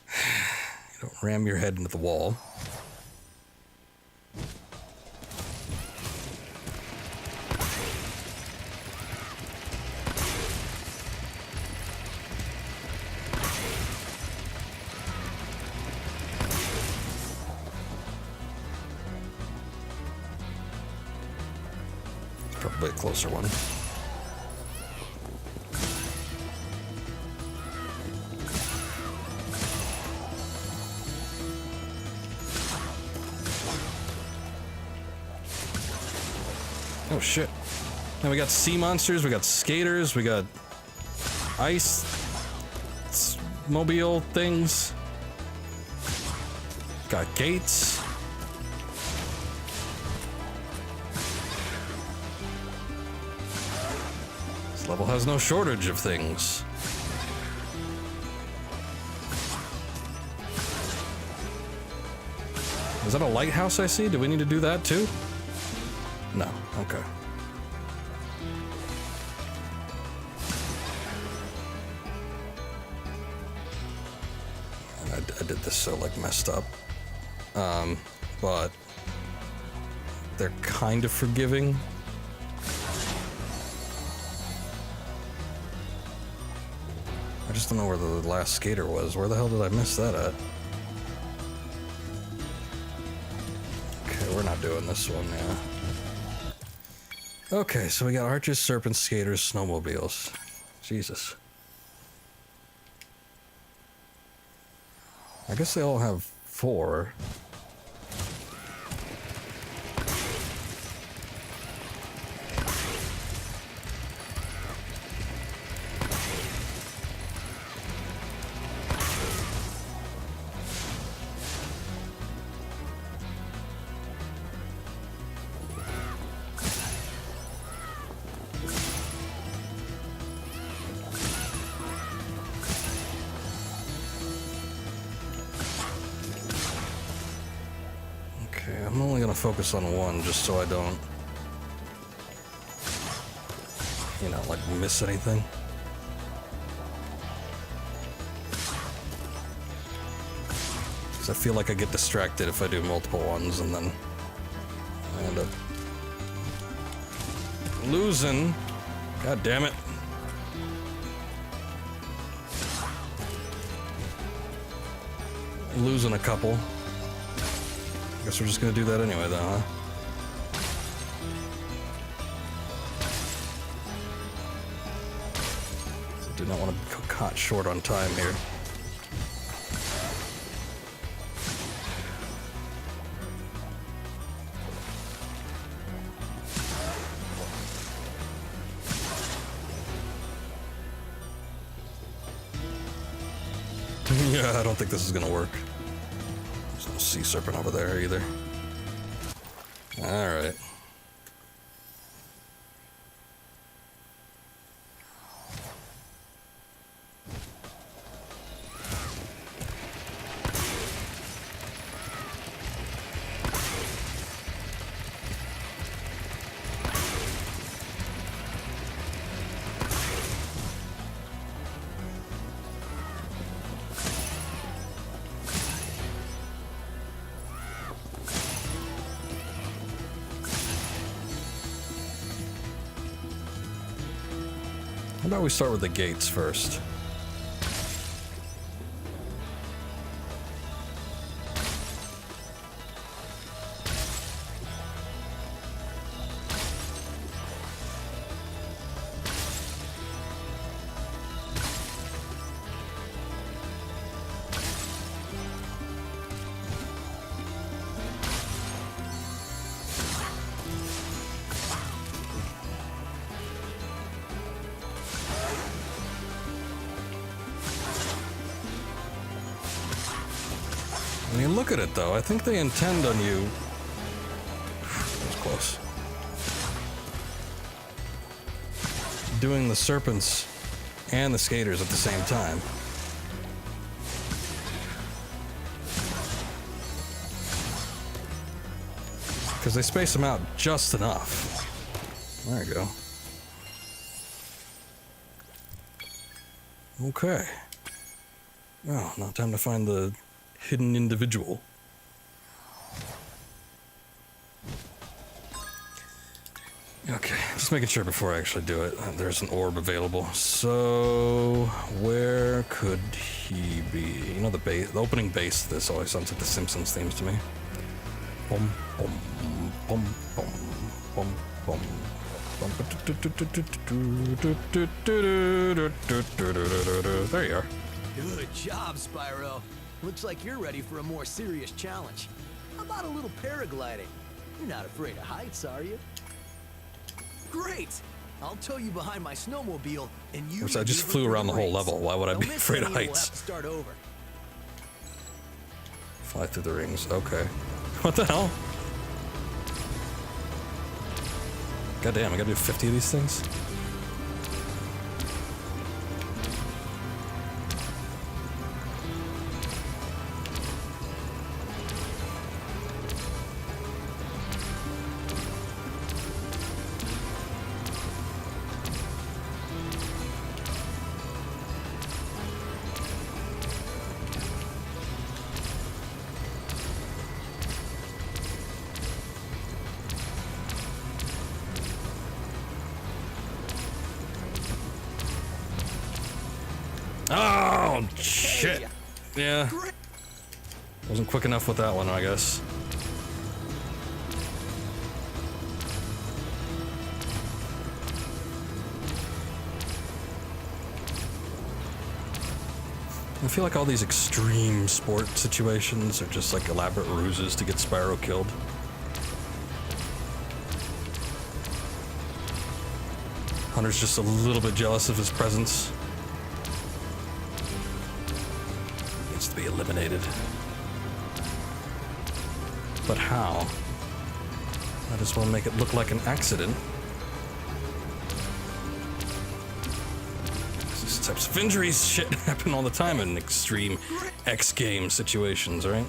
You don't ram your head into the wall. Probably a closer one. Oh shit. Now we got sea monsters, we got skaters, we got ice mobile things. Got gates. This level has no shortage of things. Is that a lighthouse I see? Do we need to do that too? No, okay. I did this so, like, messed up. But they're kind of forgiving. I just don't know where the last skater was. Where the hell did I miss that at? Okay, we're not doing this one, yeah. Okay, so we got archers, serpents, skaters, snowmobiles. Jesus. I guess they all have 4. I'm only gonna focus on one just so I don't, you know, like miss anything. Because I feel like I get distracted if I do multiple ones and then I end up losing. God damn it. Losing a couple. Guess we're just gonna do that anyway, though, huh? I do not want to be caught short on time here. Yeah, I don't think this is gonna work. Sea serpent over there either. All right. How about we start with the gates first? I mean, look at it, though. I think they intend on you... That was close. Doing the serpents and the skaters at the same time. Because they space them out just enough. There you go. Okay. Oh, now time to find the hidden individual. Okay, just making sure before I actually do it. There's an orb available. So, where could he be? You know, the opening bass of this always sounds like the Simpsons themes to me. Bum, bum, bum, bum, bum, bum. There you are. Good job, Spyro. Looks like you're ready for a more serious challenge. How about a little paragliding? You're not afraid of heights, are you? Great! I'll tow you behind my snowmobile, and you... I just flew around the whole level. Why would I be afraid of heights? We'll have to start over. Fly through the rings. Okay. What the hell? God damn, I gotta do 50 of these things? Oh, shit. Yeah. Wasn't quick enough with that one, I guess. I feel like all these extreme sport situations are just like elaborate ruses to get Spyro killed. Hunter's just a little bit jealous of his presence. Needs to be eliminated. But how? Might as well make it look like an accident. These types of injuries shit happen all the time in extreme X game situations, right?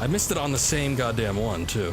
I missed it on the same goddamn one, too.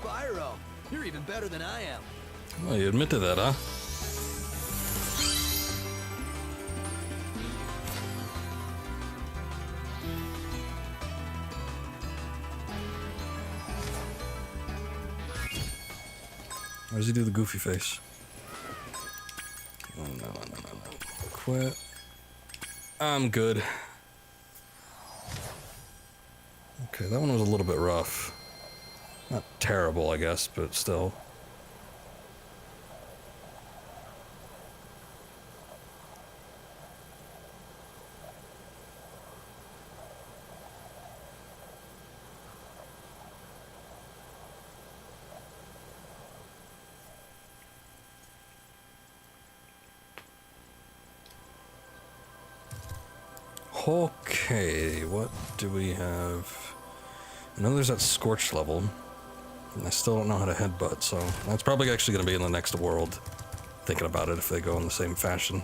Spyro, you're even better than I am. Well, you admit to that, huh? Why does he do the goofy face? Oh, no. Quit. I'm good. Okay, that one was a little bit rough. Not terrible, I guess, but still. Okay, what do we have? I know there's that scorched level. I still don't know how to headbutt, so that's probably actually going to be in the next world. Thinking about it if they go in the same fashion.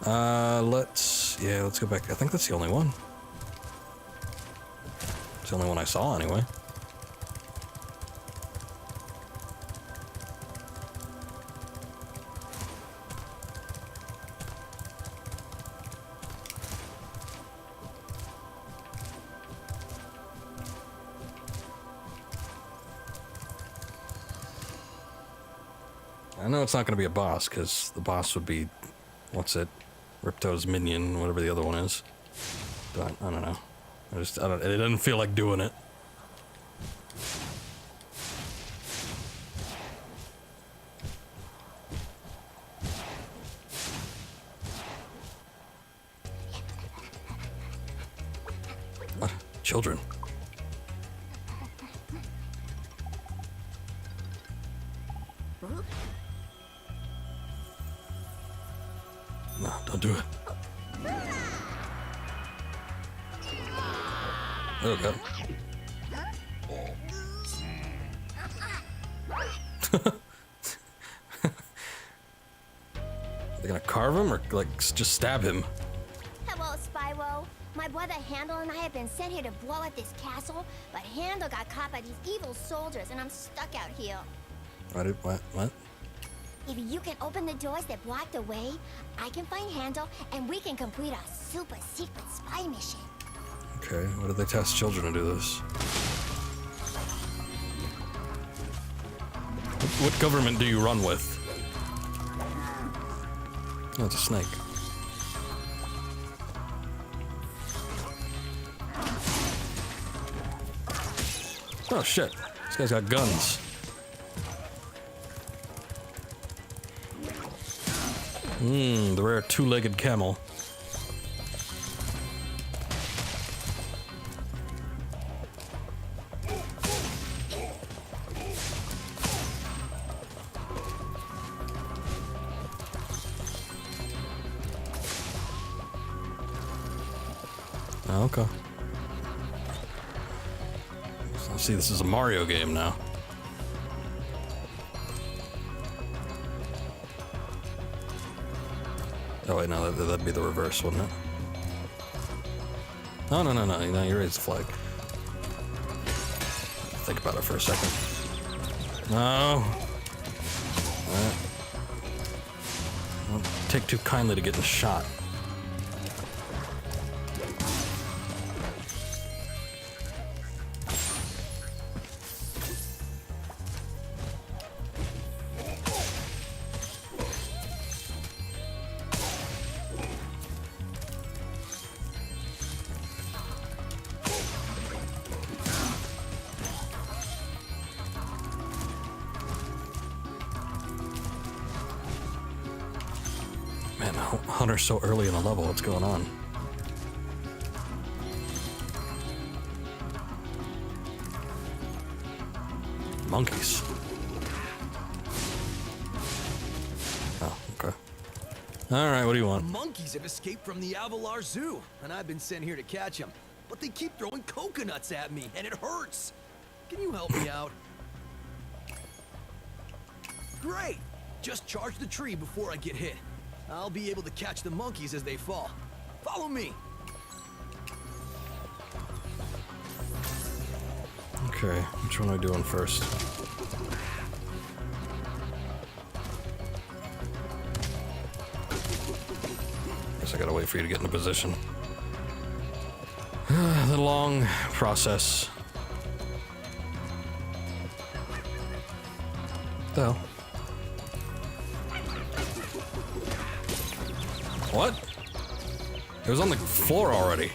Let's go back. I think that's the only one. It's the only one I saw, anyway. I know it's not going to be a boss, because the boss would be, what's it, Ripto's minion, whatever the other one is. But, I don't know. It doesn't feel like doing it. What? Children. No, don't do it. Oh, God. They're gonna carve him or, like, just stab him? Hello, Spyro. My brother Handel and I have been sent here to blow at this castle, but Handel got caught by these evil soldiers, and I'm stuck out here. What? If you can open the doors that block the way, I can find Handel, and we can complete a super secret spy mission. Okay, what did they test children to do this? What government do you run with? Oh, it's a snake. Oh shit, this guy's got guns. The rare two-legged camel. Oh, okay. So, see, this is a Mario game now. Oh wait, no, that'd be the reverse, wouldn't it? No, no, no, no, no, you raise the flag. Think about it for a second. No. Don't take too kindly to getting shot. Man, Hunter's so early in the level. What's going on? Monkeys. Oh, okay. Alright, what do you want? Monkeys have escaped from the Avalar Zoo, and I've been sent here to catch them. But they keep throwing coconuts at me, and it hurts. Can you help me out? Great! Just charge the tree before I get hit. I'll be able to catch the monkeys as they fall. Follow me! Okay, which one am I doing first? Guess I gotta wait for you to get into position. The long process. What the hell? What? It was on the floor already.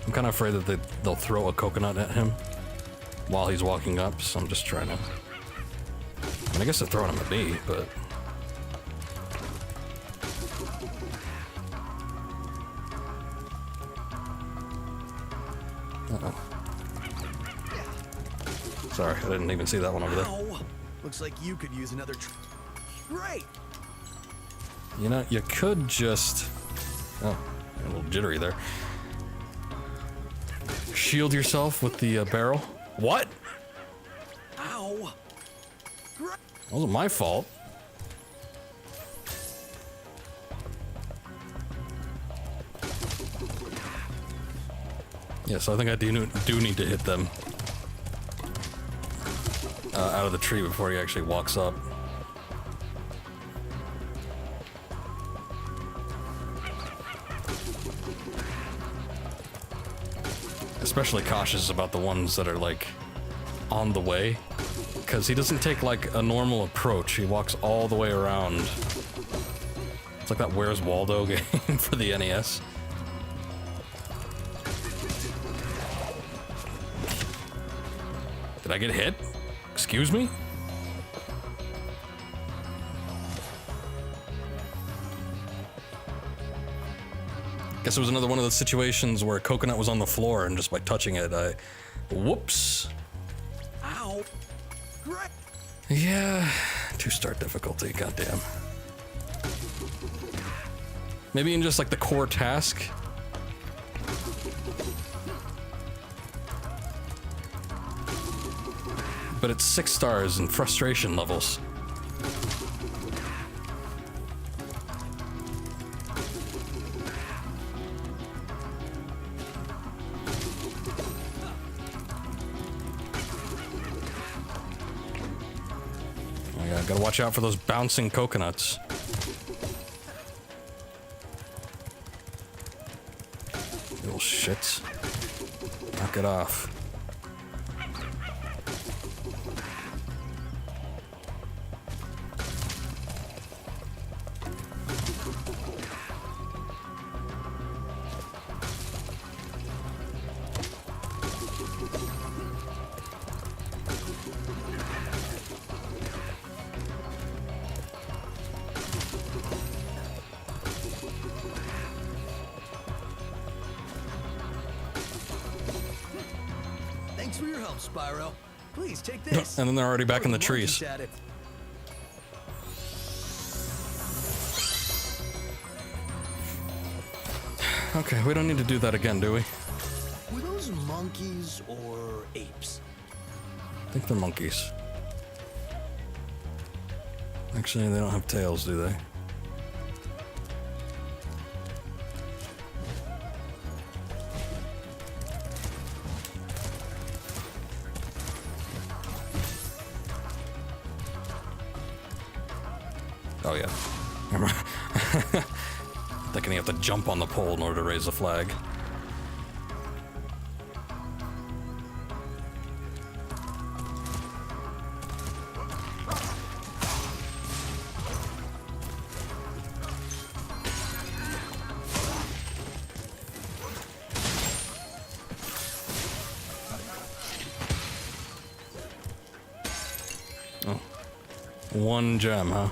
I'm kind of afraid that they'll throw a coconut at him while he's walking up, so I'm just trying to... I mean, I guess they're throwing them at me, but... Uh-oh. Sorry, I didn't even see that one over there. Ow. Looks like you could use another Great! You know, you could just... Oh, a little jittery there. Shield yourself with the barrel. What? Ow! That wasn't my fault. Yes, I think I do need to hit them out of the tree before he actually walks up. Especially cautious about the ones that are like on the way, because he doesn't take like a normal approach. He walks all the way around. It's like that Where's Waldo game for the NES. Did I get hit? Excuse me? Guess it was another one of those situations where a coconut was on the floor and just by touching it, whoops. Ow! Great! Yeah, 2-star difficulty, goddamn. Maybe in just like the core task. But it's 6 stars in frustration levels. Oh yeah, gotta watch out for those bouncing coconuts. Little shits. Knock it off. help, Spyro. Please take this. And then they're already back in the Throw trees. monkeys at it. Okay, we don't need to do that again, do we? Were those monkeys or apes? I think they're monkeys. Actually, they don't have tails, do they? Oh yeah. Remember? Thinking you have to jump on the pole in order to raise the flag. Oh. One gem, huh?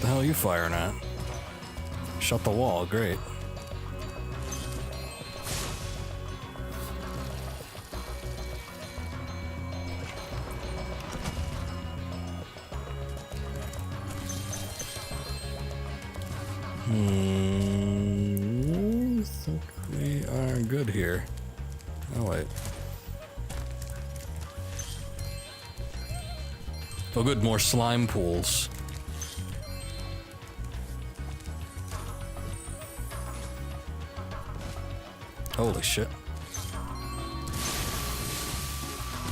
The hell are you firing at? Shut the wall, great. I think we are good here. Oh wait. Oh good, more slime pools. Holy shit.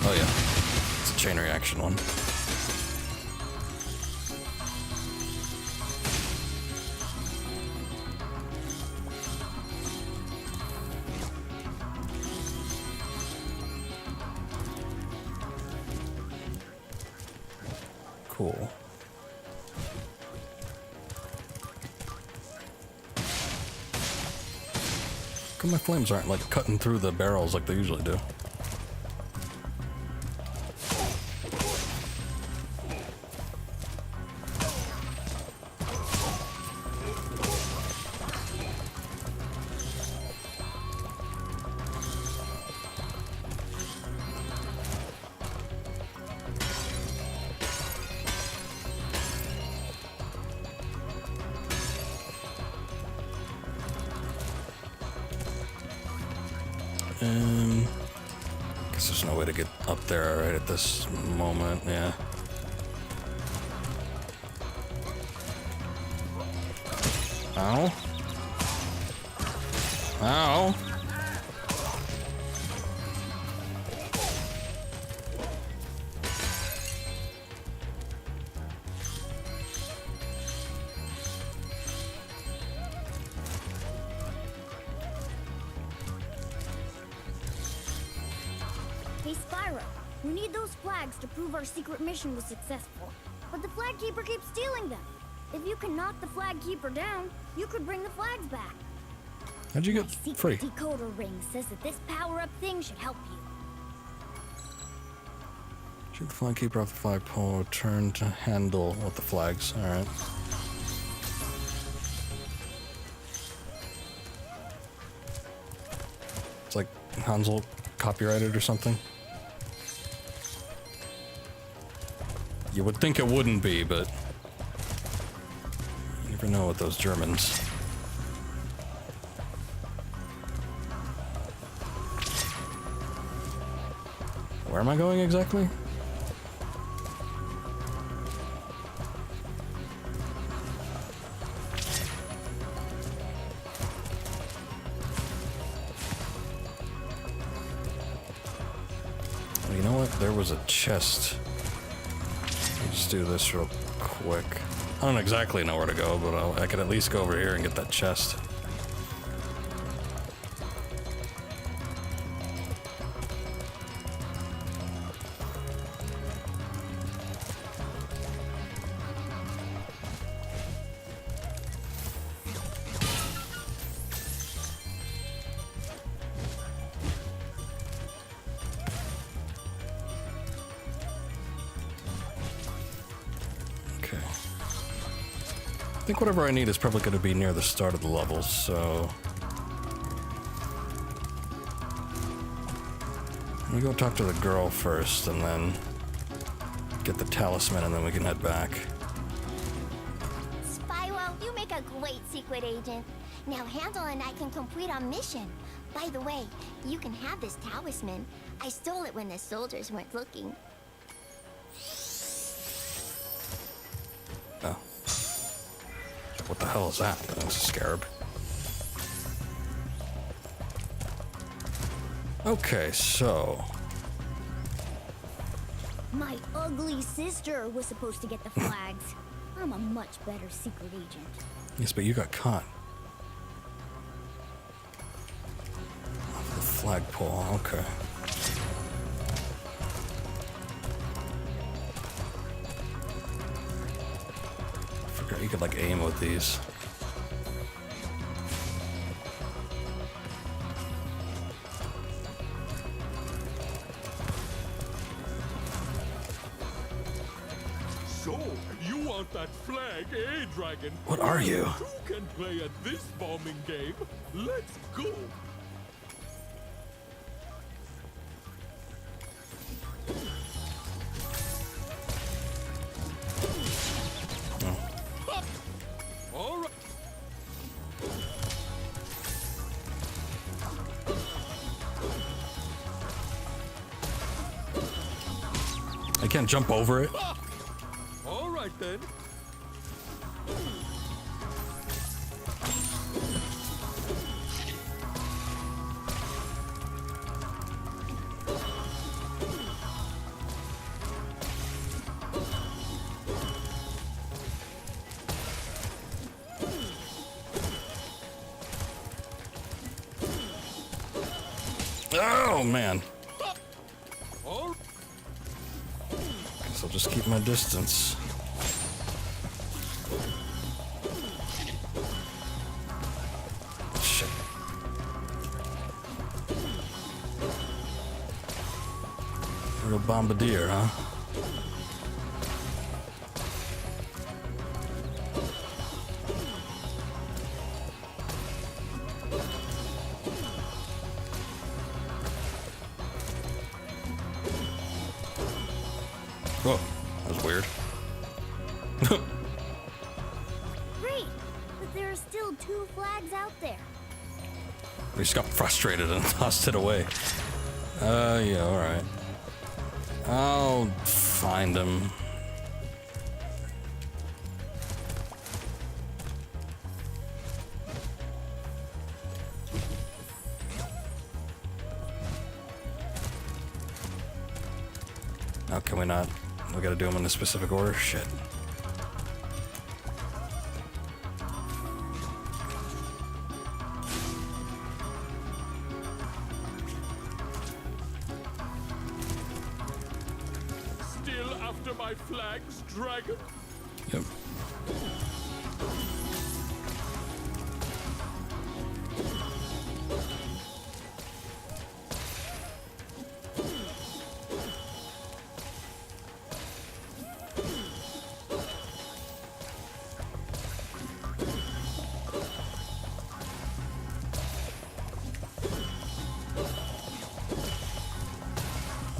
Oh yeah. It's a chain reaction one. Cool. How come my flames aren't like cutting through the barrels like they usually do? Guess there's no way to get up there right at this moment, yeah. Ow. Ow. Hey, Spyro, we need those flags to prove our secret mission was successful. But the flag keeper keeps stealing them. If you can knock the flag keeper down, you could bring the flags back. How'd you My get secret free? decoder ring says that this power-up thing should help you. Shoot the flag keeper off the flagpole, return to handle with the flags. Alright. It's like Hansel copyrighted or something. You would think it wouldn't be, but you never know with those Germans. Where am I going exactly? You know what? There was a chest. Let's do this real quick. I don't exactly know where to go, but I could at least go over here and get that chest. I think whatever I need is probably going to be near the start of the levels, so... Let me go talk to the girl first, and then get the talisman, and then we can head back. Spyro, you make a great secret agent. Now Handel and I can complete our mission. By the way, you can have this talisman. I stole it when the soldiers weren't looking. Oh. What the hell is that? That's a scarab. Okay, so... My ugly sister was supposed to get the flags. I'm a much better secret agent. Yes, but you got caught. The flagpole, okay. Forgot you could, like, aim with these. So, you want that flag, eh, Dragon? What are you? Two can play at this bombing game. Let's go. All right. I can't jump over it. All right then. Oh, man. All Guess I'll just keep my distance. Shit. Real bombardier, huh? Whoa, that was weird. Great! But there are still 2 flags out there. We just got frustrated and tossed it away. Yeah, alright. I'll find him. How can we not? We gotta do them in a specific order? Shit. still after my flags, Dragon? Yep.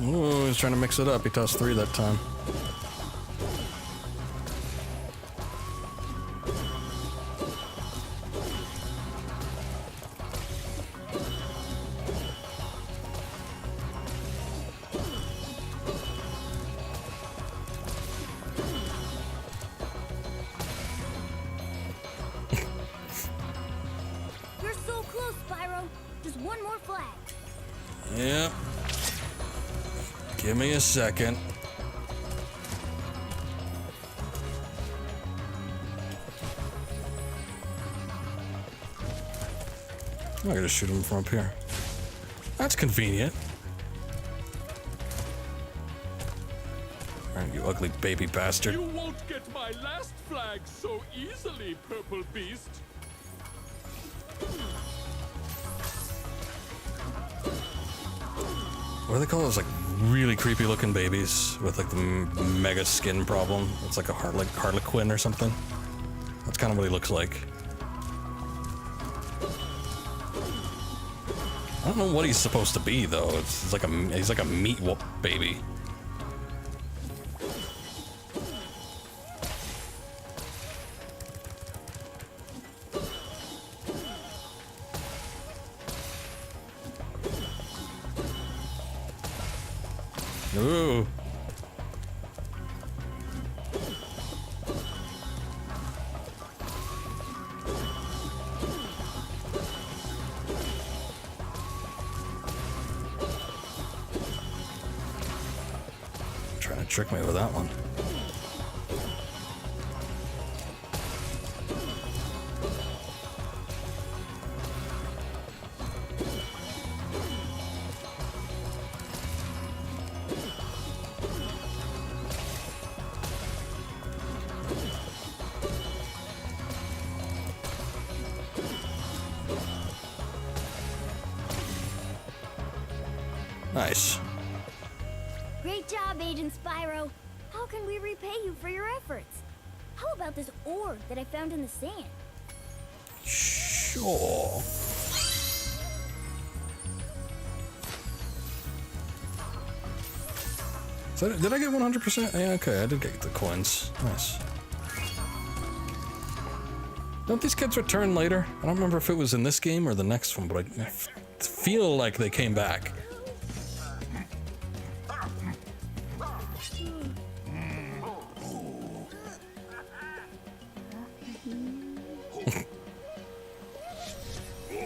Ooh, he was trying to mix it up. He tossed 3 that time. You're so close, Spyro. Just one more flag. Yep. Give me a second. I gotta shoot him from up here. That's convenient. Alright, you ugly baby bastard. You won't get my last flag so easily, Purple Beast. What do they call those, like, really creepy looking babies with, like, the mega skin problem? It's like a Harlequin or something. That's kind of what he looks like. I don't know what he's supposed to be though. He's like a meat baby. Ooh. Trying to trick me with that one. Nice. Great job, Agent Spyro. How can we repay you for your efforts? How about this orb that I found in the sand? Sure. So did I get 100%? Yeah, okay, I did get the coins. Nice. Don't these kids return later? I don't remember if it was in this game or the next one, but I feel like they came back.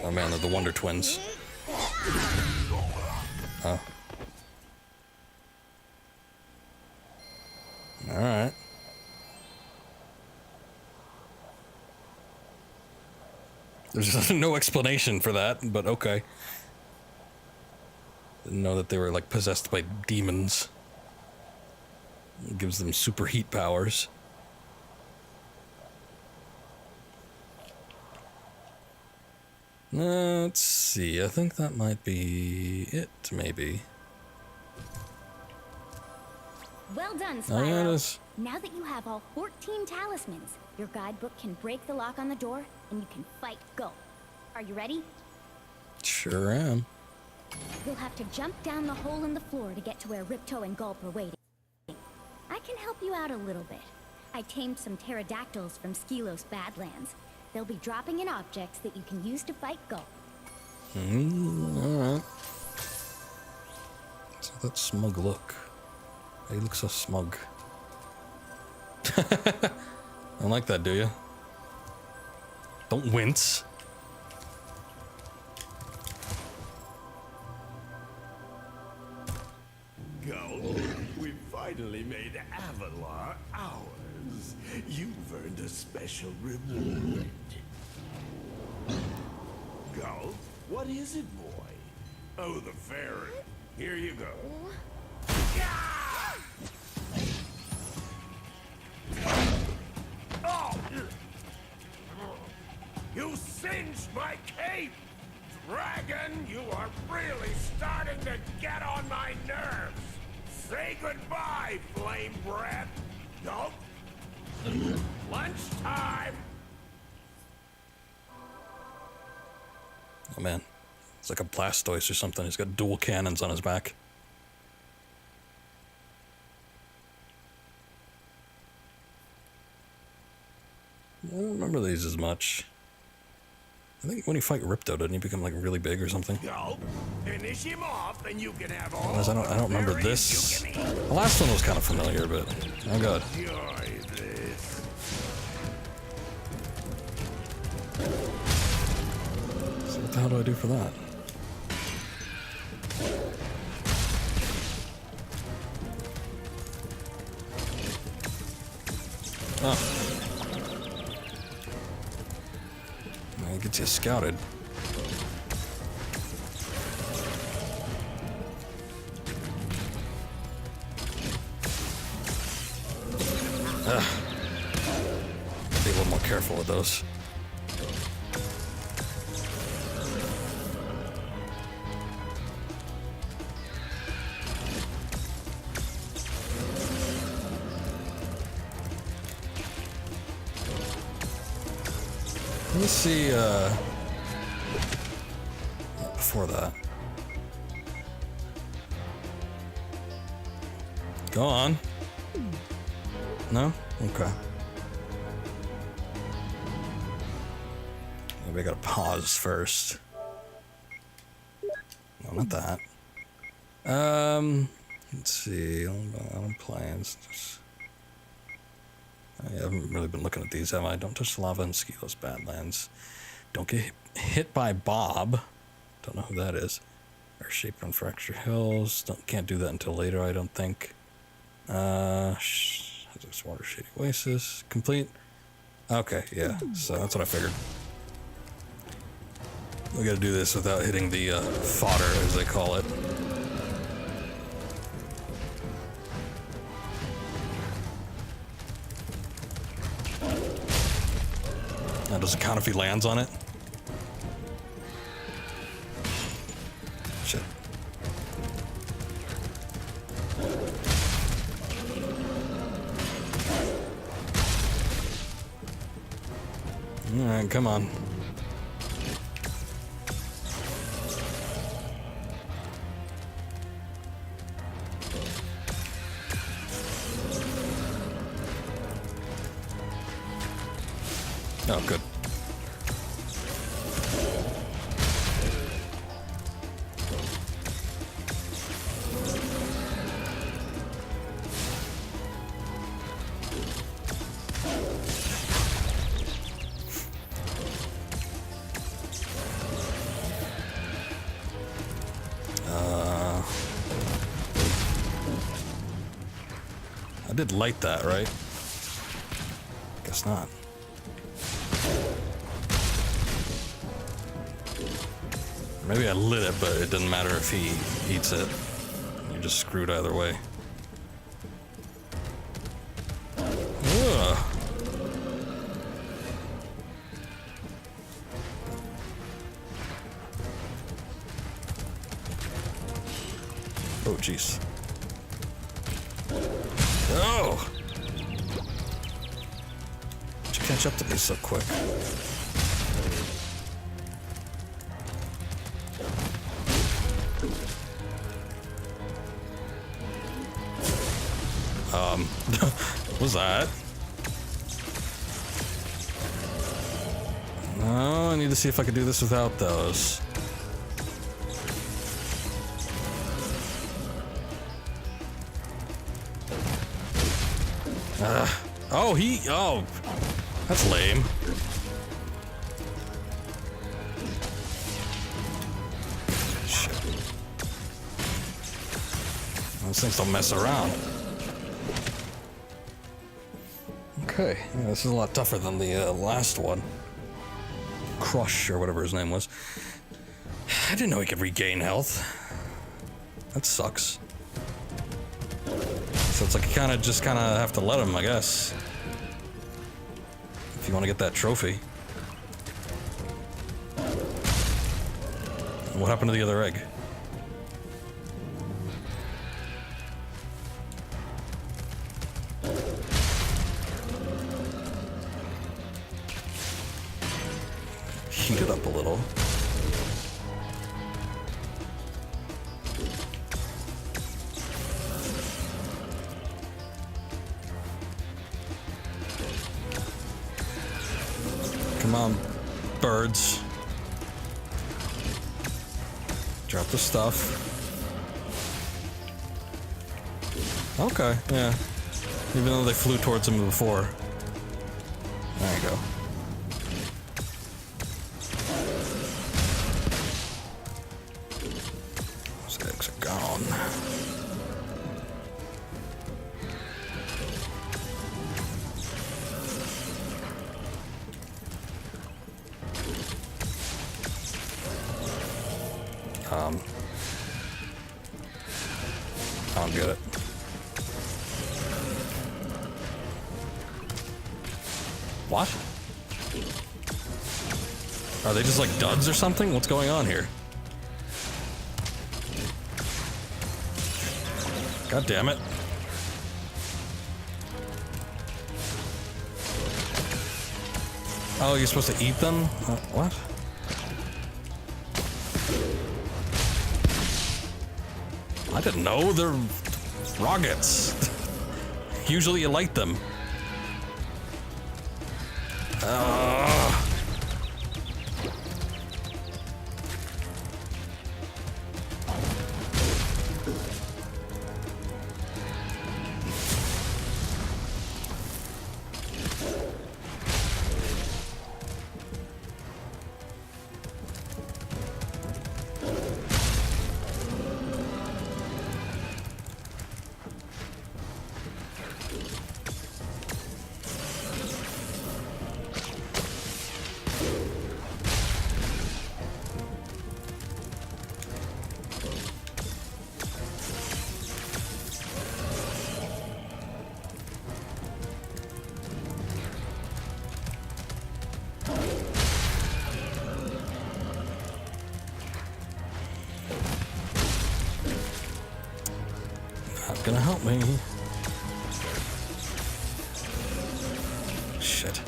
Oh man, they're the Wonder Twins. Oh. Alright. There's no explanation for that, but okay. Didn't know that they were like possessed by demons. It gives them super heat powers. Let's see, I think that might be it, maybe. Well done, Oh, yeah, it Spyro. is. Now that you have all 14 talismans, your guidebook can break the lock on the door, and you can fight Gulp. Are you ready? Sure am. You'll have to jump down the hole in the floor to get to where Ripto and Gulp are waiting. I can help you out a little bit. I tamed some pterodactyls from Skelos Badlands. They'll be dropping in objects that you can use to fight Gulp. Alright. So that smug look. He looks so smug. Don't like that, do you? Don't wince. Go. We finally made Avalar ours. You've earned a special reward. Go. What is it, boy? Oh, the fairy. Here you go. Oh! You singed my cape! Dragon, you are really starting to get on my nerves! Say goodbye, flame breath! Nope! Lunchtime! Oh man. It's like a Blastoise or something. He's got dual cannons on his back. I don't remember these as much. I think when you fight Ripto, doesn't he become like really big or something? Go! Finish him off, and you can have all I don't remember the this. berries you can eat. The last one was kind of familiar, but oh god. Enjoy this. So what the hell do I do for that? Oh. It gets you scouted. Ugh. Be a little more careful with those. me see, before that. Go on. No? Okay. Maybe I gotta pause first. No, not that. Let's see. Plans. I haven't really been looking at these, have I? Don't touch lava in Skylos Badlands. Don't get hit by Bob. Don't know who that is. Earth-shaped on Fracture Hills. Can't do that until later, I don't think. Hazardous Water Shady Oasis. Complete. Okay, yeah. So that's what I figured. We gotta do this without hitting the fodder, as they call it. Now, does it count if he lands on it? Shit. Alright, come on. Oh, good. I did light that, right? Guess not. Maybe I lit it, but it doesn't matter if he eats it. You're just screwed either way. Ugh. Oh, jeez. Oh! How'd you catch up to me so quick? What was that? No, I need to see if I can do this without those. Oh, that's lame. Shit. Those things don't mess around. Okay, yeah, this is a lot tougher than the last one. Crush, or whatever his name was. I didn't know he could regain health. That sucks. So it's like you just kind of have to let him, I guess. If you want to get that trophy. And what happened to the other egg? Heat it up a little. Come on, birds. Drop the stuff. Okay, yeah. Even though they flew towards him before. There you go. Those eggs are gone. I don't get it. What? Are they just like duds or something? What's going on here? God damn it. Oh, you're supposed to eat them? What? I didn't know they're rockets. Usually you light them. Not gonna help me. Shit.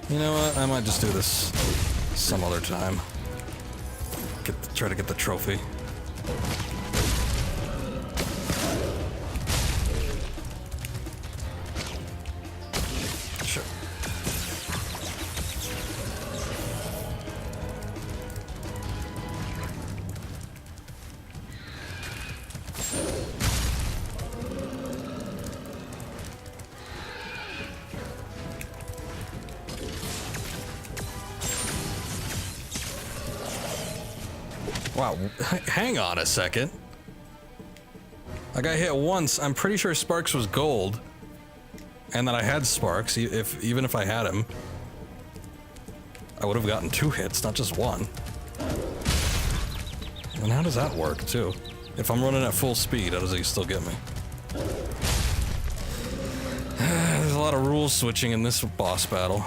You know what? I might just do this some other time. Try to get the trophy. Sure. Wow, hang on a second. I got hit once. I'm pretty sure Sparks was gold. And that I had Sparks, even if I had him. I would have gotten 2 hits, not just 1. And how does that work, too? If I'm running at full speed, how does he still get me? There's a lot of rules switching in this boss battle.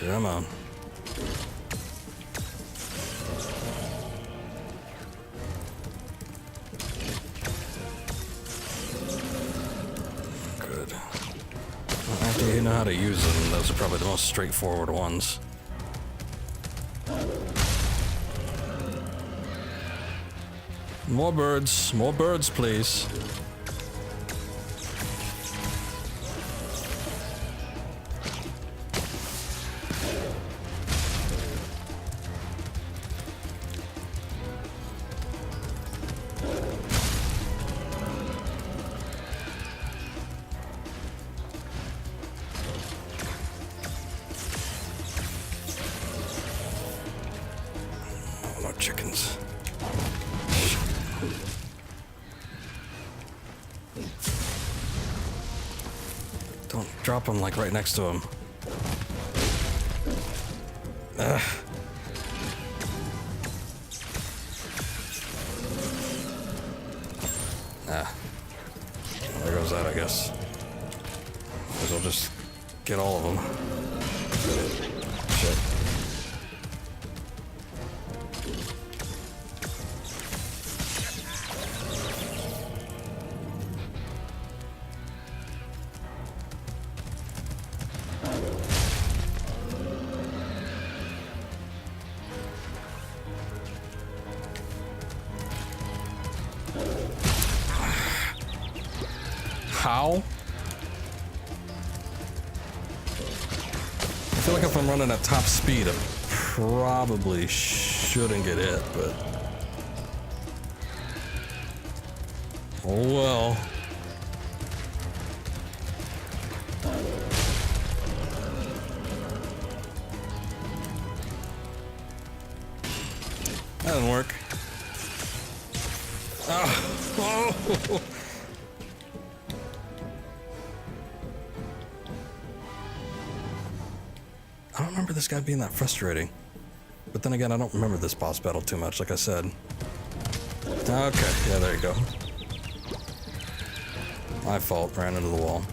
Come on. Good. Well, after you know how to use them, those are probably the most straightforward ones. More birds, please. Chickens. Don't drop them like right next to him. Ugh. Ah. There goes that, I guess. Might as well just get all of them. Shit. How? I feel like if I'm running at top speed, I probably shouldn't get hit, but... oh well. didn't work. Oh. I don't remember this guy being that frustrating. But then again, I don't remember this boss battle too much, like I said. Okay, yeah, there you go. My fault, ran into the wall.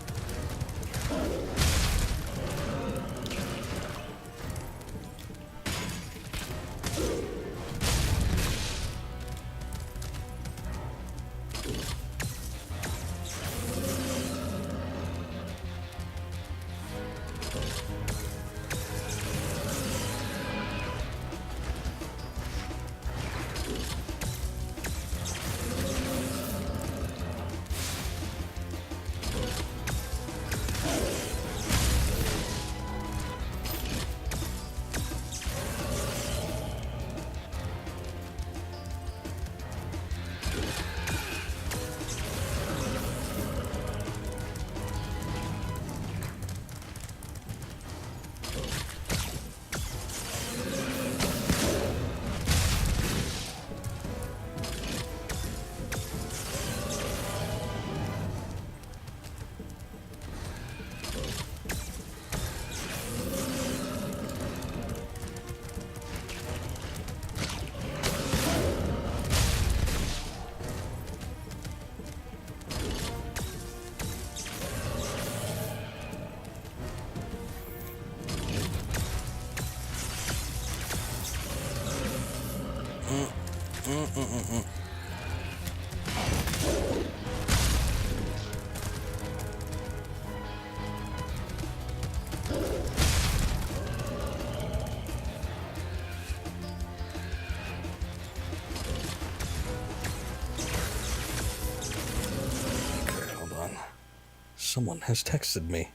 Someone has texted me.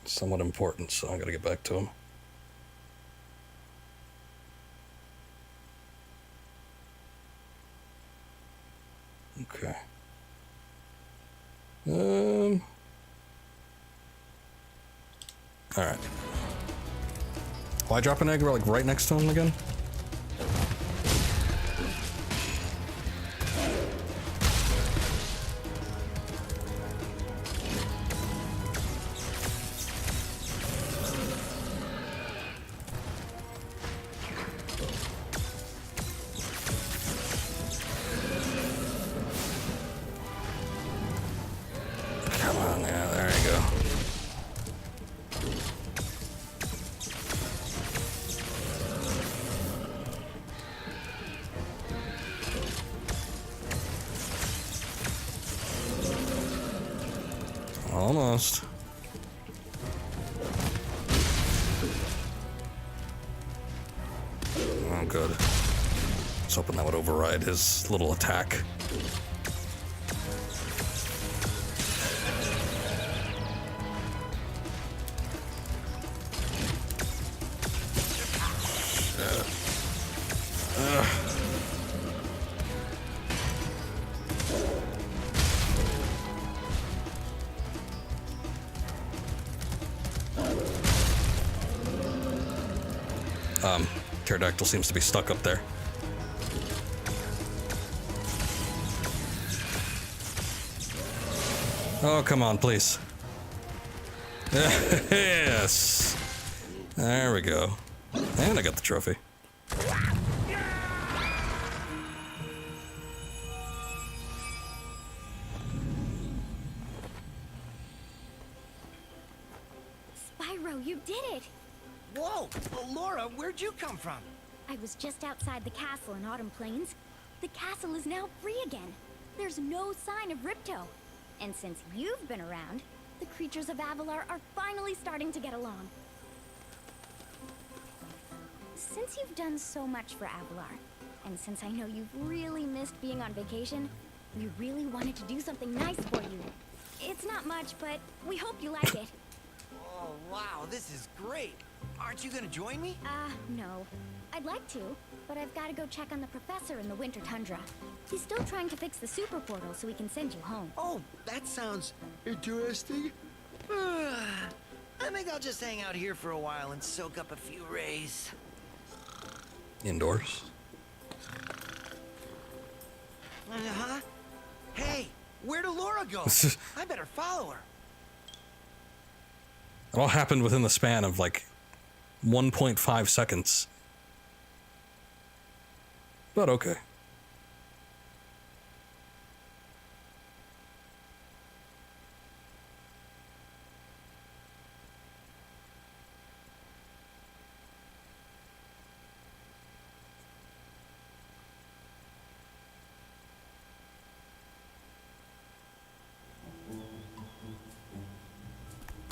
Somewhat important, so I gotta get back to him. Okay. Alright. Why drop an egg like right next to him again? Come on, yeah, there you go. Almost. Oh, good. I was hoping that would override his little attack. Pterodactyl seems to be stuck up there. Oh, come on, please. Yes! There we go. And I got the trophy. Spyro, you did it! Whoa! Laura, where'd you come from? I was just outside the castle in Autumn Plains. The castle is now free again. There's no sign of Ripto. And since you've been around, the creatures of Avalar are finally starting to get along. Since you've done so much for Avalar, and since I know you've really missed being on vacation, we really wanted to do something nice for you. It's not much, but we hope you like it. Oh, wow, this is great. Aren't you gonna join me? No. I'd like to, but I've got to go check on the professor in the winter tundra. He's still trying to fix the super portal so we can send you home. Oh, that sounds interesting. I think I'll just hang out here for a while and soak up a few rays. Indoors? Uh-huh. Hey, where'd Laura go? I better follow her. It all happened within the span of like 1.5 seconds. But okay.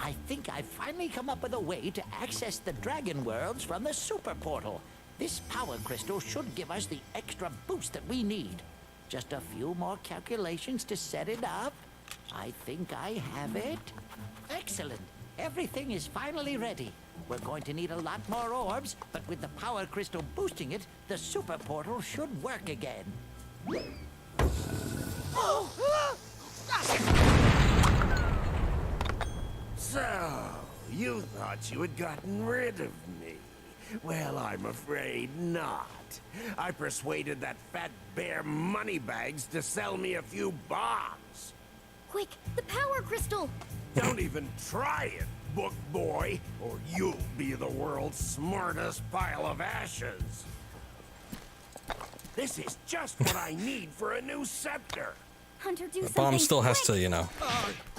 I think I've finally come up with a way to access the Dragon Worlds from the Super Portal. This power crystal should give us the extra boost that we need. Just a few more calculations to set it up. I think I have it. Excellent. Everything is finally ready. We're going to need a lot more orbs, but with the power crystal boosting it, the Super Portal should work again. So, you thought you had gotten rid of me. Well, I'm afraid not. I persuaded that fat bear Moneybags to sell me a few bombs. Quick, the power crystal! Don't even try it, book boy, or you'll be the world's smartest pile of ashes. This is just what I need for a new scepter. Hunter, do The something bomb still has quick. to, you know,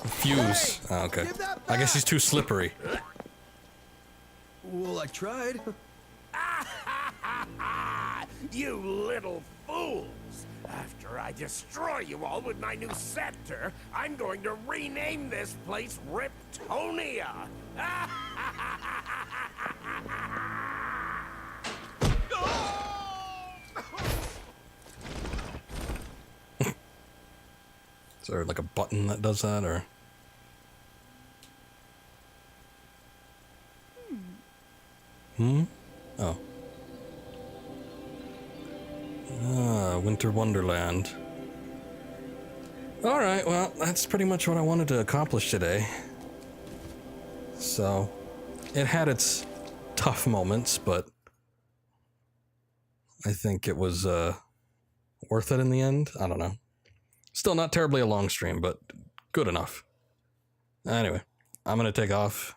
fuse. Hey, Oh, okay. give that I guess back. he's too slippery. Well, I tried. You little fools! After I destroy you all with my new scepter, I'm going to rename this place Riptonia! Is there like a button that does that, or? Oh. Winter Wonderland. Alright, well, that's pretty much what I wanted to accomplish today. So, it had its tough moments, but I think it was worth it in the end. I don't know. Still not terribly a long stream, but good enough. Anyway, I'm going to take off,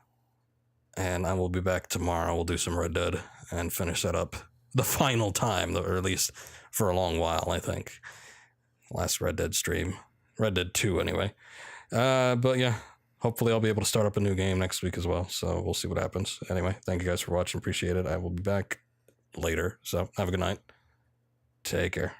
and I will be back tomorrow. We'll do some Red Dead and finish that up the final time, or at least for a long while, I think. Last Red Dead stream. Red Dead 2, anyway. But yeah, hopefully I'll be able to start up a new game next week as well, so we'll see what happens. Anyway, thank you guys for watching. Appreciate it. I will be back later, so have a good night. Take care.